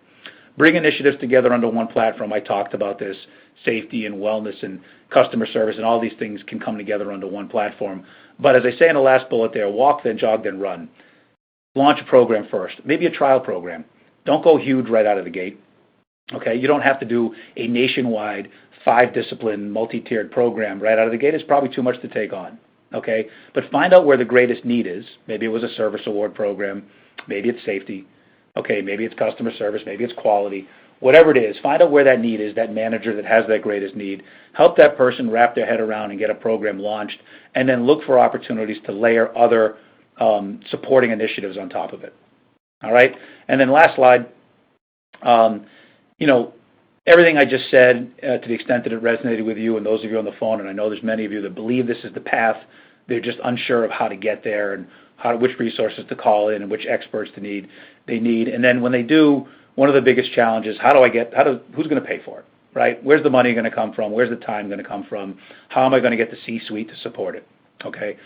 Bring initiatives together under one platform. I talked about this. Safety and wellness and customer service and all these things can come together under one platform. But as I say in the last bullet there, walk, then jog, then run. Launch a program first, maybe a trial program. Don't go huge right out of the gate. Okay, you don't have to do a nationwide 5-discipline multi-tiered program right out of the gate. It's probably too much to take on. Okay, but find out where the greatest need is. Maybe it was a service award program. Maybe it's safety. Okay, maybe it's customer service. Maybe it's quality. Whatever it is, find out where that need is, that manager that has that greatest need. Help that person wrap their head around and get a program launched, and then look for opportunities to layer other supporting initiatives on top of it. All right? And then last slide, everything I just said, to the extent that it resonated with you and those of you on the phone, and I know there's many of you that believe this is the path, they're just unsure of how to get there and which resources to call in and which experts they need. And then when they do, one of the biggest challenges, who's going to pay for it, right? Where's the money going to come from? Where's the time going to come from? How am I going to get the C-suite to support it? Okay.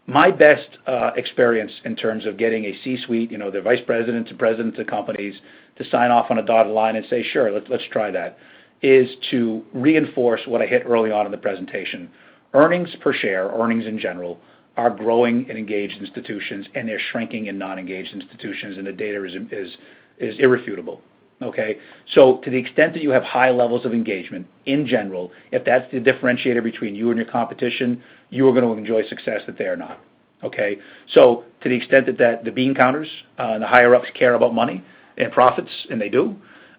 My best experience in terms of getting a C-suite, the vice presidents and presidents of companies to sign off on a dotted line and say, sure, let's try that, is to reinforce what I hit early on in the presentation. Earnings per share, earnings in general, are growing in engaged institutions, and they're shrinking in non-engaged institutions, and the data is irrefutable. Okay? So to the extent that you have high levels of engagement in general, if that's the differentiator between you and your competition, you are going to enjoy success that they are not. Okay? So to the extent that the bean counters and the higher-ups care about money and profits, and they do,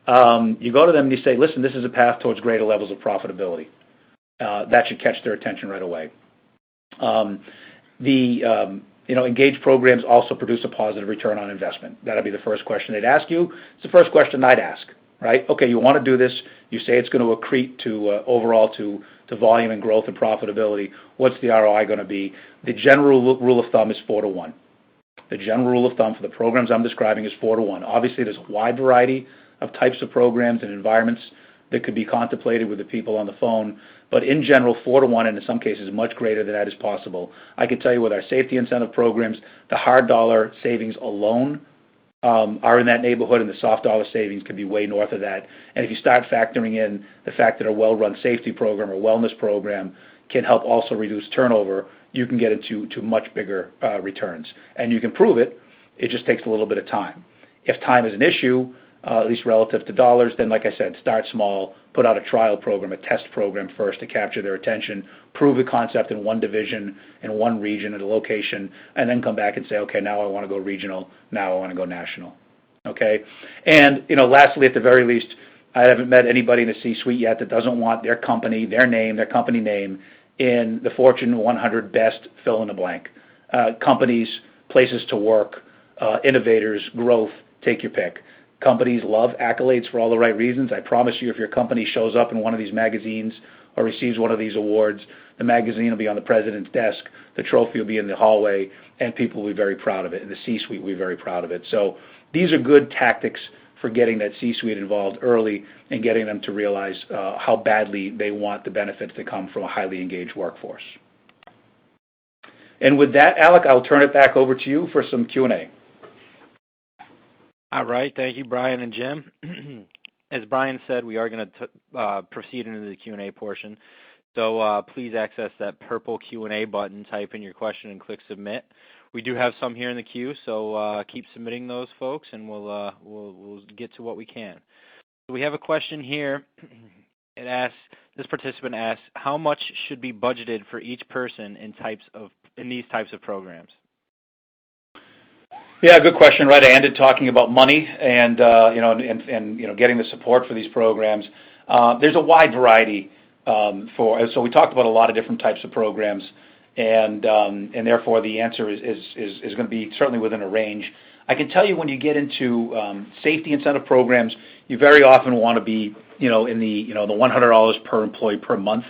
you go to them and you say, listen, this is a path towards greater levels of profitability. That should catch their attention right away. Engaged programs also produce a positive return on investment. That'll be the first question they'd ask you. It's the first question I'd ask, right? Okay, you want to do this. You say it's going to accrete to overall to volume and growth and profitability. What's the ROI going to be? The general rule of thumb is 4 to 1. The general rule of thumb for the programs I'm describing is 4 to 1. Obviously, there's a wide variety of types of programs and environments that could be contemplated with the people on the phone, but in general, 4 to 1, and in some cases, much greater than that is possible. I can tell you with our safety incentive programs, the hard dollar savings alone are in that neighborhood, and the soft dollar savings can be way north of that. And if you start factoring in the fact that a well-run safety program or wellness program can help also reduce turnover, you can get into much bigger returns. And you can prove it. It just takes a little bit of time. If time is an issue, at least relative to dollars, then like I said, start small, put out a trial program, a test program first to capture their attention, prove the concept in one division, in one region, at a location, and then come back and say, okay, now I want to go regional, now I want to go national. Okay? And, lastly, at the very least, I haven't met anybody in the C-suite yet that doesn't want their company, their company name, in the Fortune 100 best fill in the blank. Companies, places to work, innovators, growth, take your pick. Companies love accolades for all the right reasons. I promise you, if your company shows up in one of these magazines or receives one of these awards, the magazine will be on the president's desk, the trophy will be in the hallway, and people will be very proud of it, and the C-suite will be very proud of it. So these are good tactics for getting that C-suite involved early and getting them to realize how badly they want the benefits that come from a highly engaged workforce. And with that, Alec, I'll turn it back over to you for some Q&A. All right. Thank you, Brian and Jim. As Brian said, we are going to proceed into the Q&A portion. So please access that purple Q&A button, type in your question, and click submit. We do have some here in the queue, so keep submitting those, folks, and we'll get to what we can. So we have a question here. This participant asks, how much should be budgeted for each person in these types of programs? Yeah, good question. Right, I ended talking about money and getting the support for these programs. There's a wide variety so we talked about a lot of different types of programs, and therefore the answer is going to be certainly within a range. I can tell you when you get into safety incentive programs, you very often want to be in the $100 per employee per month.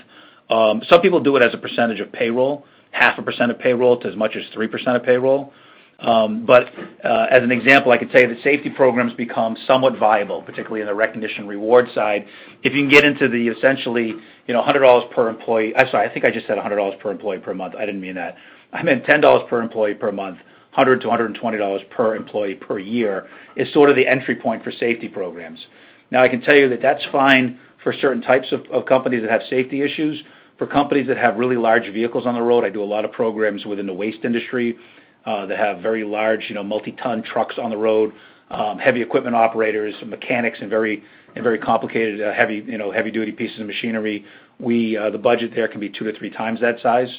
Some people do it as a percentage of payroll, 0.5% of payroll to as much as 3% of payroll. But as an example, I could say that safety programs become somewhat viable, particularly in the recognition reward side. If you can get into the essentially, $100 per employee. I'm sorry, I think I just said $100 per employee per month. I didn't mean that. I meant $10 per employee per month, $100 to $120 per employee per year is sort of the entry point for safety programs. Now, I can tell you that that's fine for certain types of companies that have safety issues. For companies that have really large vehicles on the road, I do a lot of programs within the waste industry that have very large, multi-ton trucks on the road, heavy equipment operators, mechanics, and very complicated, heavy-duty pieces of machinery. The budget there can be 2 to 3 times that size,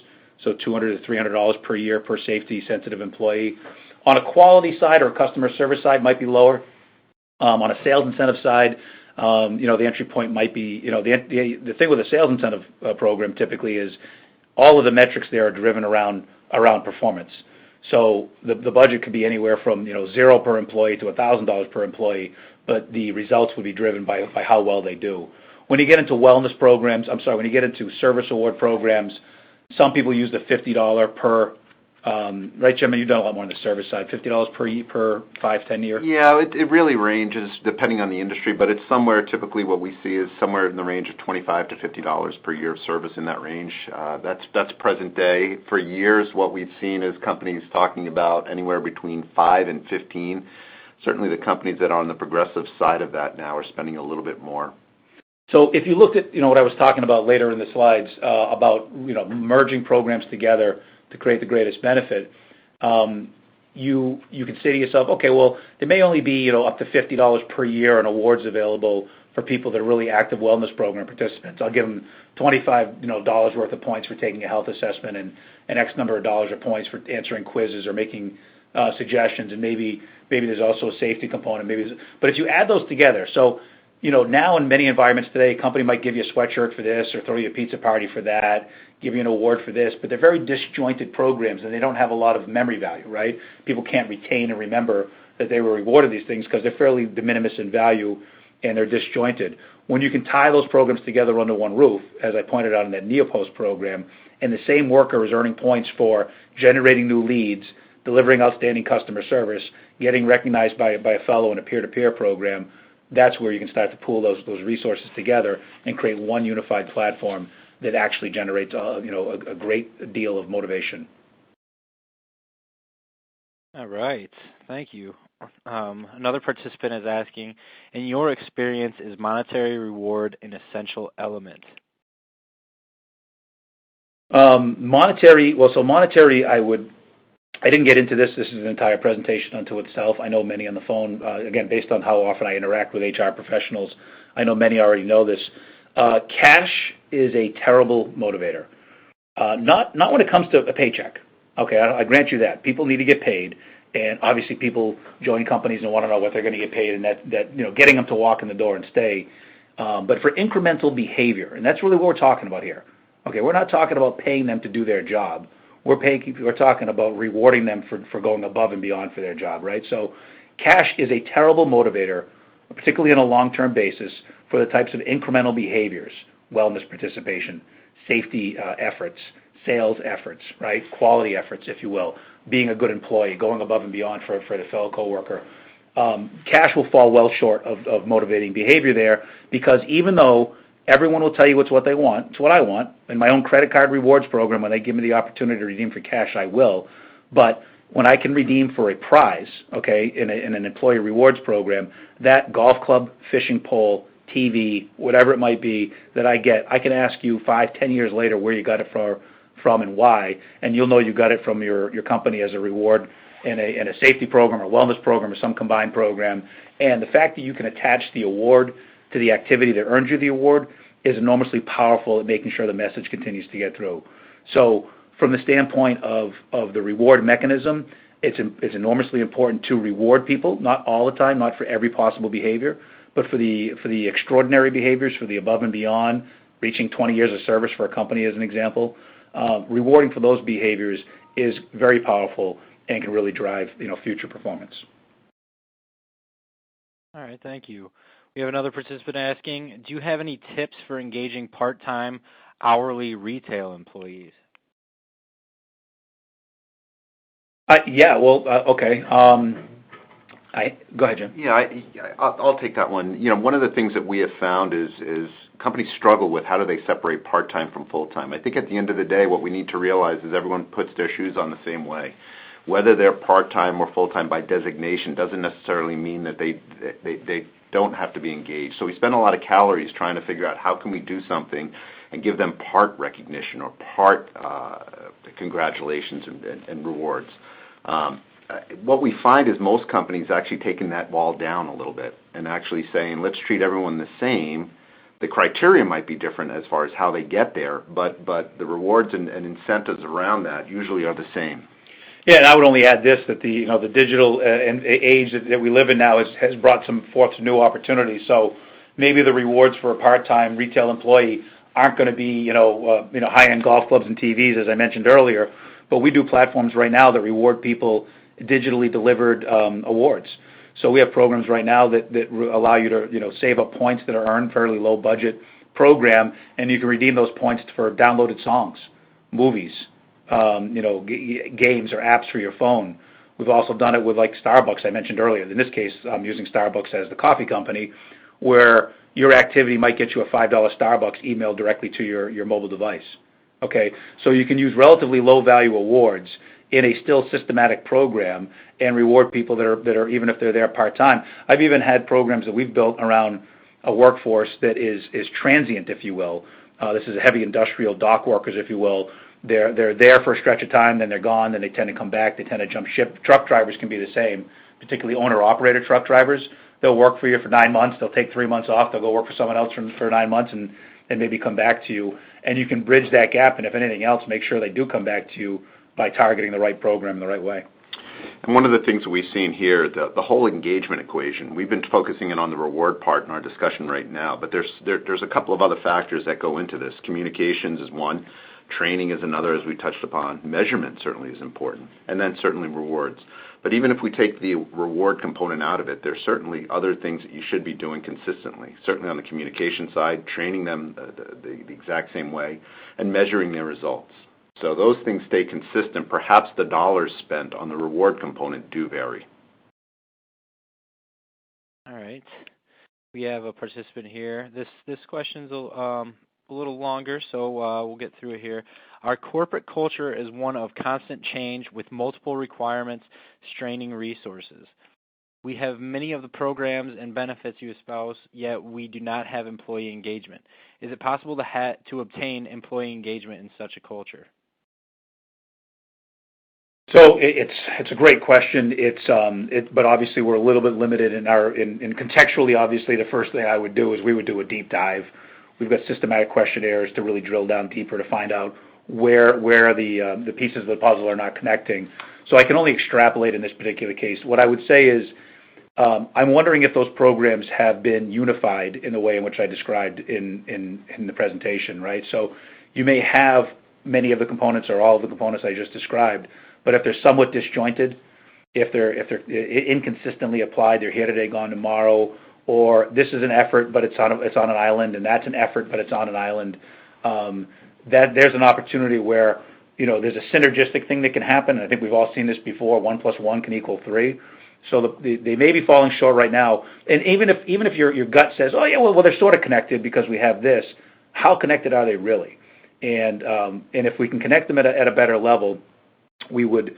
so $200 to $300 per year per safety-sensitive employee. On a quality side or a customer service side, might be lower. On a sales incentive side, the entry point might be, the thing with a sales incentive program typically is all of the metrics there are driven around performance. So the budget could be anywhere from $0 per employee to $1,000 per employee, but the results would be driven by how well they do. When you get into wellness programs, when you get into service award programs, some people use the $50 per Right, Jim? You've done a lot more on the service side. $50 per 5-10 year. Yeah, it really ranges depending on the industry, but it's somewhere. Typically, what we see is somewhere in the range of $25 to $50 per year of service in that range. That's present day. For years, what we've seen is companies talking about anywhere between 5 and 15. Certainly, the companies that are on the progressive side of that now are spending a little bit more. So if you looked at, what I was talking about later in the slides about, merging programs together to create the greatest benefit, you can say to yourself, okay, well, there may only be, up to $50 per year in awards available for people that are really active wellness program participants. I'll give them $25, worth of points for taking a health assessment and X number of dollars or points for answering quizzes or making suggestions, and maybe there's also a safety component. But if you add those together, so now in many environments today, a company might give you a sweatshirt for this or throw you a pizza party for that, give you an award for this, but they're very disjointed programs and they don't have a lot of memory value, right? People can't retain and remember that they were rewarded these things because they're fairly de minimis in value and they're disjointed. When you can tie those programs together under one roof, as I pointed out in that Neopost program, and the same worker is earning points for generating new leads, delivering outstanding customer service, getting recognized by a fellow in a peer-to-peer program, that's where you can start to pool those resources together and create one unified platform that actually generates a great deal of motivation. All right. Thank you. Another participant is asking, in your experience, is monetary reward an essential element? Monetary, I didn't get into this. This is an entire presentation unto itself. I know many on the phone, again, based on how often I interact with HR professionals, I know many already know this. Cash is a terrible motivator. Not when it comes to a paycheck. Okay, I grant you that. People need to get paid, and obviously people join companies and want to know what they're going to get paid, and that getting them to walk in the door and stay. But for incremental behavior, and that's really what we're talking about here. Okay, we're not talking about paying them to do their job. We're talking about rewarding them for going above and beyond for their job, right? So cash is a terrible motivator, particularly on a long-term basis, for the types of incremental behaviors, wellness participation, safety efforts, sales efforts, right? Quality efforts, if you will, being a good employee, going above and beyond for the fellow coworker. Cash will fall well short of motivating behavior there, because even though everyone will tell you it's what they want, it's what I want. In my own credit card rewards program, when they give me the opportunity to redeem for cash, I will. But when I can redeem for a prize, okay, in an employee rewards program, that golf club, fishing pole, TV, whatever it might be that I get, I can ask you 5-10 years later where you got it from and why, and you'll know you got it from your company as a reward in a safety program or wellness program or some combined program. And the fact that you can attach the award to the activity that earned you the award is enormously powerful at making sure the message continues to get through. So from the standpoint of the reward mechanism, it's enormously important to reward people, not all the time, not for every possible behavior, but for the extraordinary behaviors, for the above and beyond, reaching 20 years of service for a company as an example. Rewarding for those behaviors is very powerful and can really drive future performance. All right, thank you. We have another participant asking, do you have any tips for engaging part-time hourly retail employees? Yeah, well, okay. Go ahead, Jim. Yeah, I'll take that one. One of the things that we have found is companies struggle with how do they separate part-time from full-time. I think at the end of the day, what we need to realize is everyone puts their shoes on the same way. Whether they're part-time or full-time by designation doesn't necessarily mean that they don't have to be engaged. So we spend a lot of calories trying to figure out how can we do something and give them part recognition or part congratulations and rewards. What we find is most companies actually taking that wall down a little bit and actually saying, let's treat everyone the same. The criteria might be different as far as how they get there, but the rewards and incentives around that usually are the same. Yeah, and I would only add this, that the digital age that we live in now has brought forth some new opportunities. So maybe the rewards for a part-time retail employee aren't going to be high-end golf clubs and TVs, as I mentioned earlier, but we do platforms right now that reward people digitally delivered awards. So we have programs right now that allow you to save up points that are earned, fairly low budget program, and you can redeem those points for downloaded songs, movies, games or apps for your phone. We've also done it with like Starbucks, I mentioned earlier. In this case, I'm using Starbucks as the coffee company, where your activity might get you a $5 Starbucks emailed directly to your mobile device. Okay, so you can use relatively low-value awards in a still systematic program and reward people that are even if they're there part-time. I've even had programs that we've built around a workforce that is transient, if you will. This is heavy industrial dock workers, if you will. They're there for a stretch of time, then they're gone, then they tend to come back, they tend to jump ship. Truck drivers can be the same, particularly owner-operator truck drivers. They'll work for you for 9 months, they'll take 3 months off, they'll go work for someone else for 9 months and maybe come back to you. And you can bridge that gap, and if anything else, make sure they do come back to you by targeting the right program in the right way. And one of the things that we've seen here, the whole engagement equation, we've been focusing in on the reward part in our discussion right now, but there's a couple of other factors that go into this. Communications is one, training is another, as we touched upon. Measurement certainly is important, and then certainly rewards. But even if we take the reward component out of it, there's certainly other things that you should be doing consistently. Certainly on the communication side, training them the exact same way, and measuring their results. So those things stay consistent. Perhaps the dollars spent on the reward component do vary. All right. We have a participant here. This question's a little longer, so we'll get through it here. Our corporate culture is one of constant change with multiple requirements, straining resources. We have many of the programs and benefits you espouse, yet we do not have employee engagement. Is it possible to obtain employee engagement in such a culture? So it's a great question. But obviously we're a little bit limited in contextually. Obviously, the first thing I would do is we would do a deep dive. We've got systematic questionnaires to really drill down deeper to find out where the pieces of the puzzle are not connecting. So I can only extrapolate in this particular case. What I would say is I'm wondering if those programs have been unified in the way in which I described in the presentation, right? So you may have many of the components or all of the components I just described, but if they're somewhat disjointed, if they're inconsistently applied, they're here today, gone tomorrow, or this is an effort, but it's on an island, and that's an effort, but it's on an island. That there's an opportunity where there's a synergistic thing that can happen. And I think we've all seen this before. 1 + 1 can equal 3. So they may be falling short right now. And even if your gut says, oh yeah, well they're sort of connected because we have this. How connected are they really? And if we can connect them at a better level, we would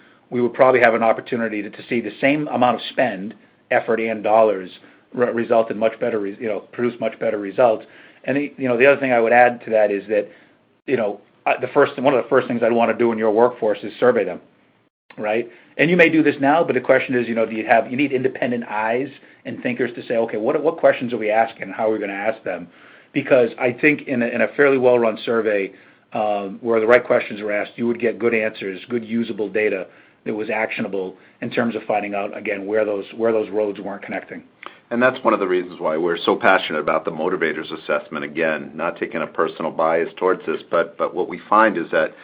probably have an opportunity to see the same amount of spend, effort, and dollars result in much better, produce much better results. And the other thing I would add to that is that, one of the first things I'd want to do in your workforce is survey them, right? And you may do this now, but the question is, you need independent eyes and thinkers to say, okay, what questions are we asking and how are we going to ask them? Because I think in a fairly well-run survey, where the right questions are asked, you would get good answers, good usable data that was actionable in terms of finding out, again, where those roads weren't connecting. And that's one of the reasons why we're so passionate about the motivators assessment. Again, not taking a personal bias towards this, but what we find is that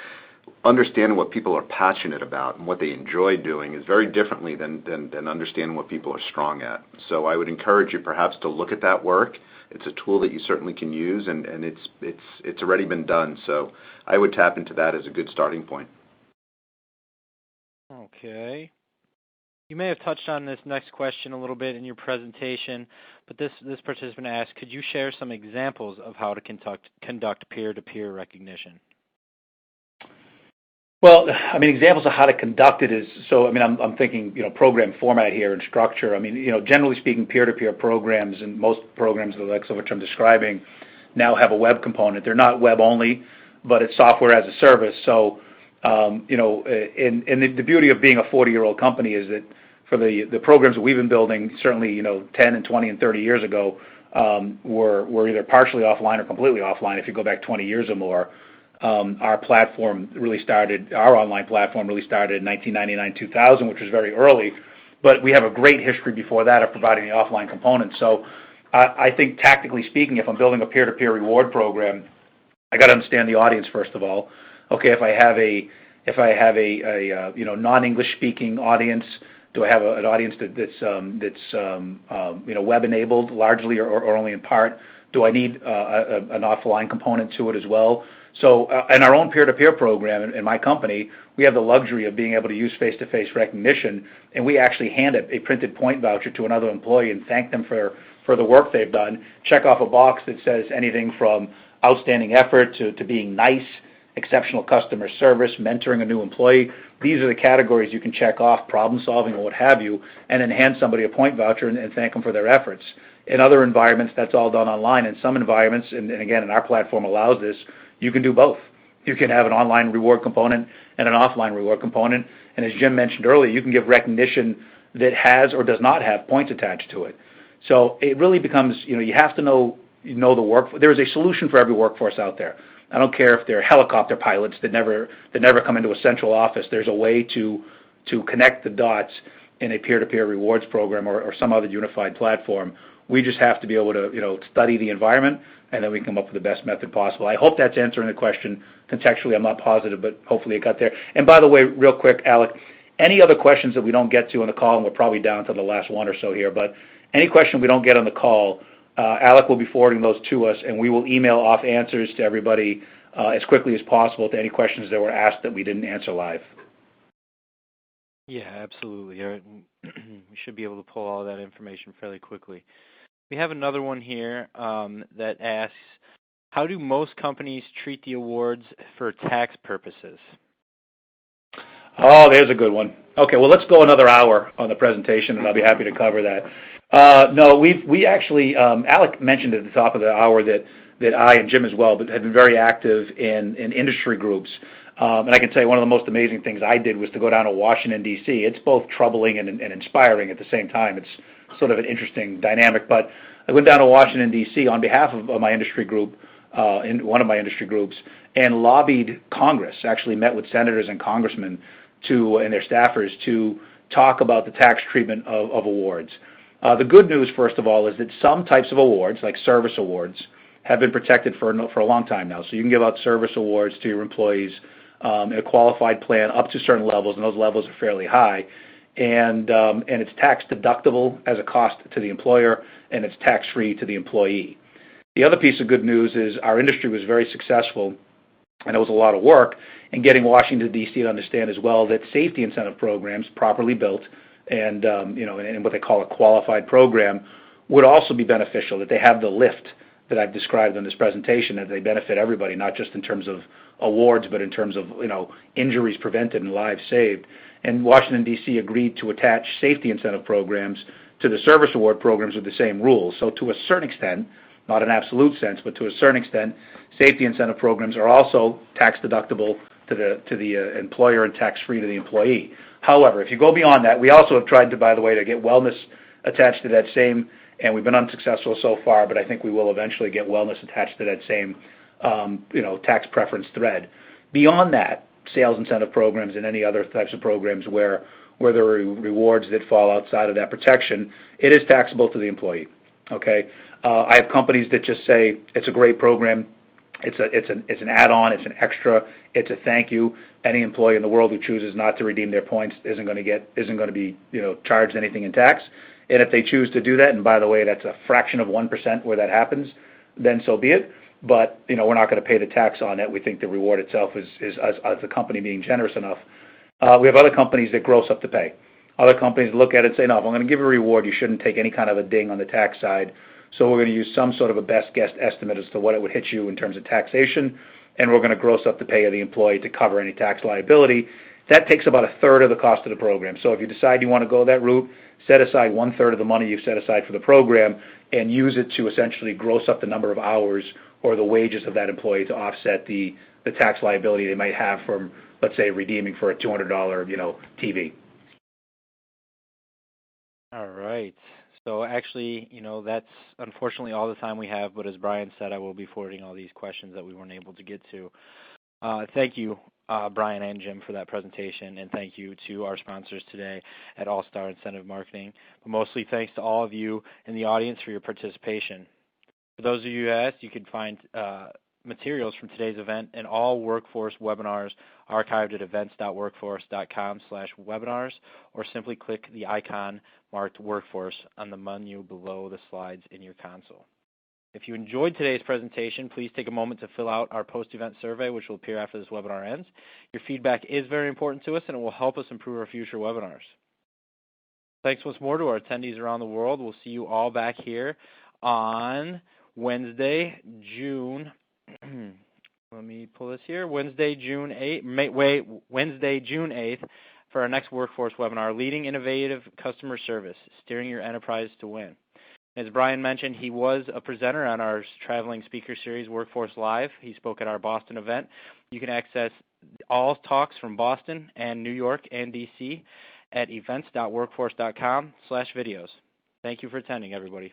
understanding what people are passionate about and what they enjoy doing is very differently than understanding what people are strong at. So I would encourage you perhaps to look at that work. It's a tool that you certainly can use, and it's already been done. So I would tap into that as a good starting point. Okay. You may have touched on this next question a little bit in your presentation, but this participant asked, could you share some examples of how to conduct peer-to-peer recognition? Well, examples of how to conduct it is, I'm thinking, program format here and structure. Generally speaking, peer-to-peer programs and most programs, the likes of which I'm describing, now have a web component. They're not web only, but it's software as a service. So, and the beauty of being a 40-year-old company is that for the programs that we've been building, certainly, 10 and 20 and 30 years ago, were either partially offline or completely offline. If you go back 20 years or more, our online platform really started in 1999-2000, which was very early. But we have a great history before that of providing the offline components. So I think tactically speaking, if I'm building a peer-to-peer reward program, I got to understand the audience first of all. Okay, if I have a non-English speaking audience, do I have an audience that's web enabled largely or only in part? Do I need an offline component to it as well? So in our own peer-to-peer program in my company, we have the luxury of being able to use face-to-face recognition, and we actually hand a printed point voucher to another employee and thank them for the work they've done, check off a box that says anything from outstanding effort to being nice, exceptional customer service, mentoring a new employee. These are the categories you can check off, problem solving or what have you, and then hand somebody a point voucher and thank them for their efforts. In other environments, that's all done online. In some environments, and again, and our platform allows this, you can do both. You can have an online reward component and an offline reward component. And as Jim mentioned earlier, you can give recognition that has or does not have points attached to it. So it really becomes, you have to know the work. There is a solution for every workforce out there. I don't care if they're helicopter pilots that never come into a central office. There's a way to connect the dots in a peer-to-peer rewards program or some other unified platform. We just have to be able to study the environment, and then we can come up with the best method possible. I hope that's answering the question contextually. I'm not positive, but hopefully it got there. And by the way, real quick, Alec, any other questions that we don't get to on the call, and we're probably down to the last one or so here, but any question we don't get on the call, Alec will be forwarding those to us, and we will email off answers to everybody as quickly as possible to any questions that were asked that we didn't answer live. Yeah, absolutely. We should be able to pull all that information fairly quickly. We have another one here that asks, how do most companies treat the awards for tax purposes? Oh, there's a good one. Okay, well, let's go another hour on the presentation, and I'll be happy to cover that. No, we actually, Alec mentioned at the top of the hour that I and Jim as well, but have been very active in industry groups. And I can tell you one of the most amazing things I did was to go down to Washington, D.C. It's both troubling and inspiring at the same time. It's sort of an interesting dynamic. But I went down to Washington, D.C. on behalf of my industry group, in one of my industry groups, and lobbied Congress, actually met with senators and congressmen and their staffers to talk about the tax treatment of awards. The good news, first of all, is that some types of awards, like service awards, have been protected for a long time now. So you can give out service awards to your employees in a qualified plan up to certain levels, and those levels are fairly high. And it's tax deductible as a cost to the employer, and it's tax-free to the employee. The other piece of good news is our industry was very successful, and it was a lot of work in getting Washington, D.C. to understand as well that safety incentive programs, properly built, and in what they call a qualified program, would also be beneficial, that they have the lift that I've described in this presentation, that they benefit everybody, not just in terms of awards, but in terms of injuries prevented and lives saved. And Washington, D.C. agreed to attach safety incentive programs to the service award programs with the same rules. So to a certain extent, not an absolute sense, but to a certain extent, safety incentive programs are also tax deductible to the employer and tax-free to the employee. However, if you go beyond that, we also have tried to, by the way, to get wellness attached to that same, and we've been unsuccessful so far, but I think we will eventually get wellness attached to that same, tax preference thread. Beyond that, sales incentive programs and any other types of programs where there are rewards that fall outside of that protection, it is taxable to the employee. Okay, I have companies that just say it's a great program, it's an add-on, it's an extra, it's a thank you. Any employee in the world who chooses not to redeem their points isn't going to be charged anything in tax. And if they choose to do that, and by the way, that's a fraction of 1% where that happens, then so be it. But we're not going to pay the tax on it. We think the reward itself is as a company being generous enough. We have other companies that gross up the pay. Other companies look at it and say, no, if I'm going to give a reward, you shouldn't take any kind of a ding on the tax side. So we're going to use some sort of a best guess estimate as to what it would hit you in terms of taxation, and we're going to gross up the pay of the employee to cover any tax liability. That takes about a third of the cost of the program. So if you decide you want to go that route, set aside 1/3 of the money you've set aside for the program and use it to essentially gross up the number of hours or the wages of that employee to offset the tax liability they might have from, let's say, redeeming for a $200 TV. All right. So actually, that's unfortunately all the time we have, but as Brian said, I will be forwarding all these questions that we weren't able to get to. Thank you, Brian and Jim, for that presentation, and thank you to our sponsors today at All-Star Incentive Marketing. But mostly thanks to all of you in the audience for your participation. For those of you who asked, you can find materials from today's event and all workforce webinars archived at events.workforce.com/webinars, or simply click the icon marked Workforce on the menu below the slides in your console. If you enjoyed today's presentation, please take a moment to fill out our post-event survey, which will appear after this webinar ends. Your feedback is very important to us, and it will help us improve our future webinars. Thanks once more to our attendees around the world. We'll see you all back here on Wednesday, June. Let me pull this here. Wednesday, June 8th for our next workforce webinar, Leading Innovative Customer Service, Steering Your Enterprise to Win. As Brian mentioned, he was a presenter on our traveling speaker series, Workforce Live. He spoke at our Boston event. You can access all talks from Boston and New York and D.C. at events.workforce.com/videos. Thank you for attending, everybody.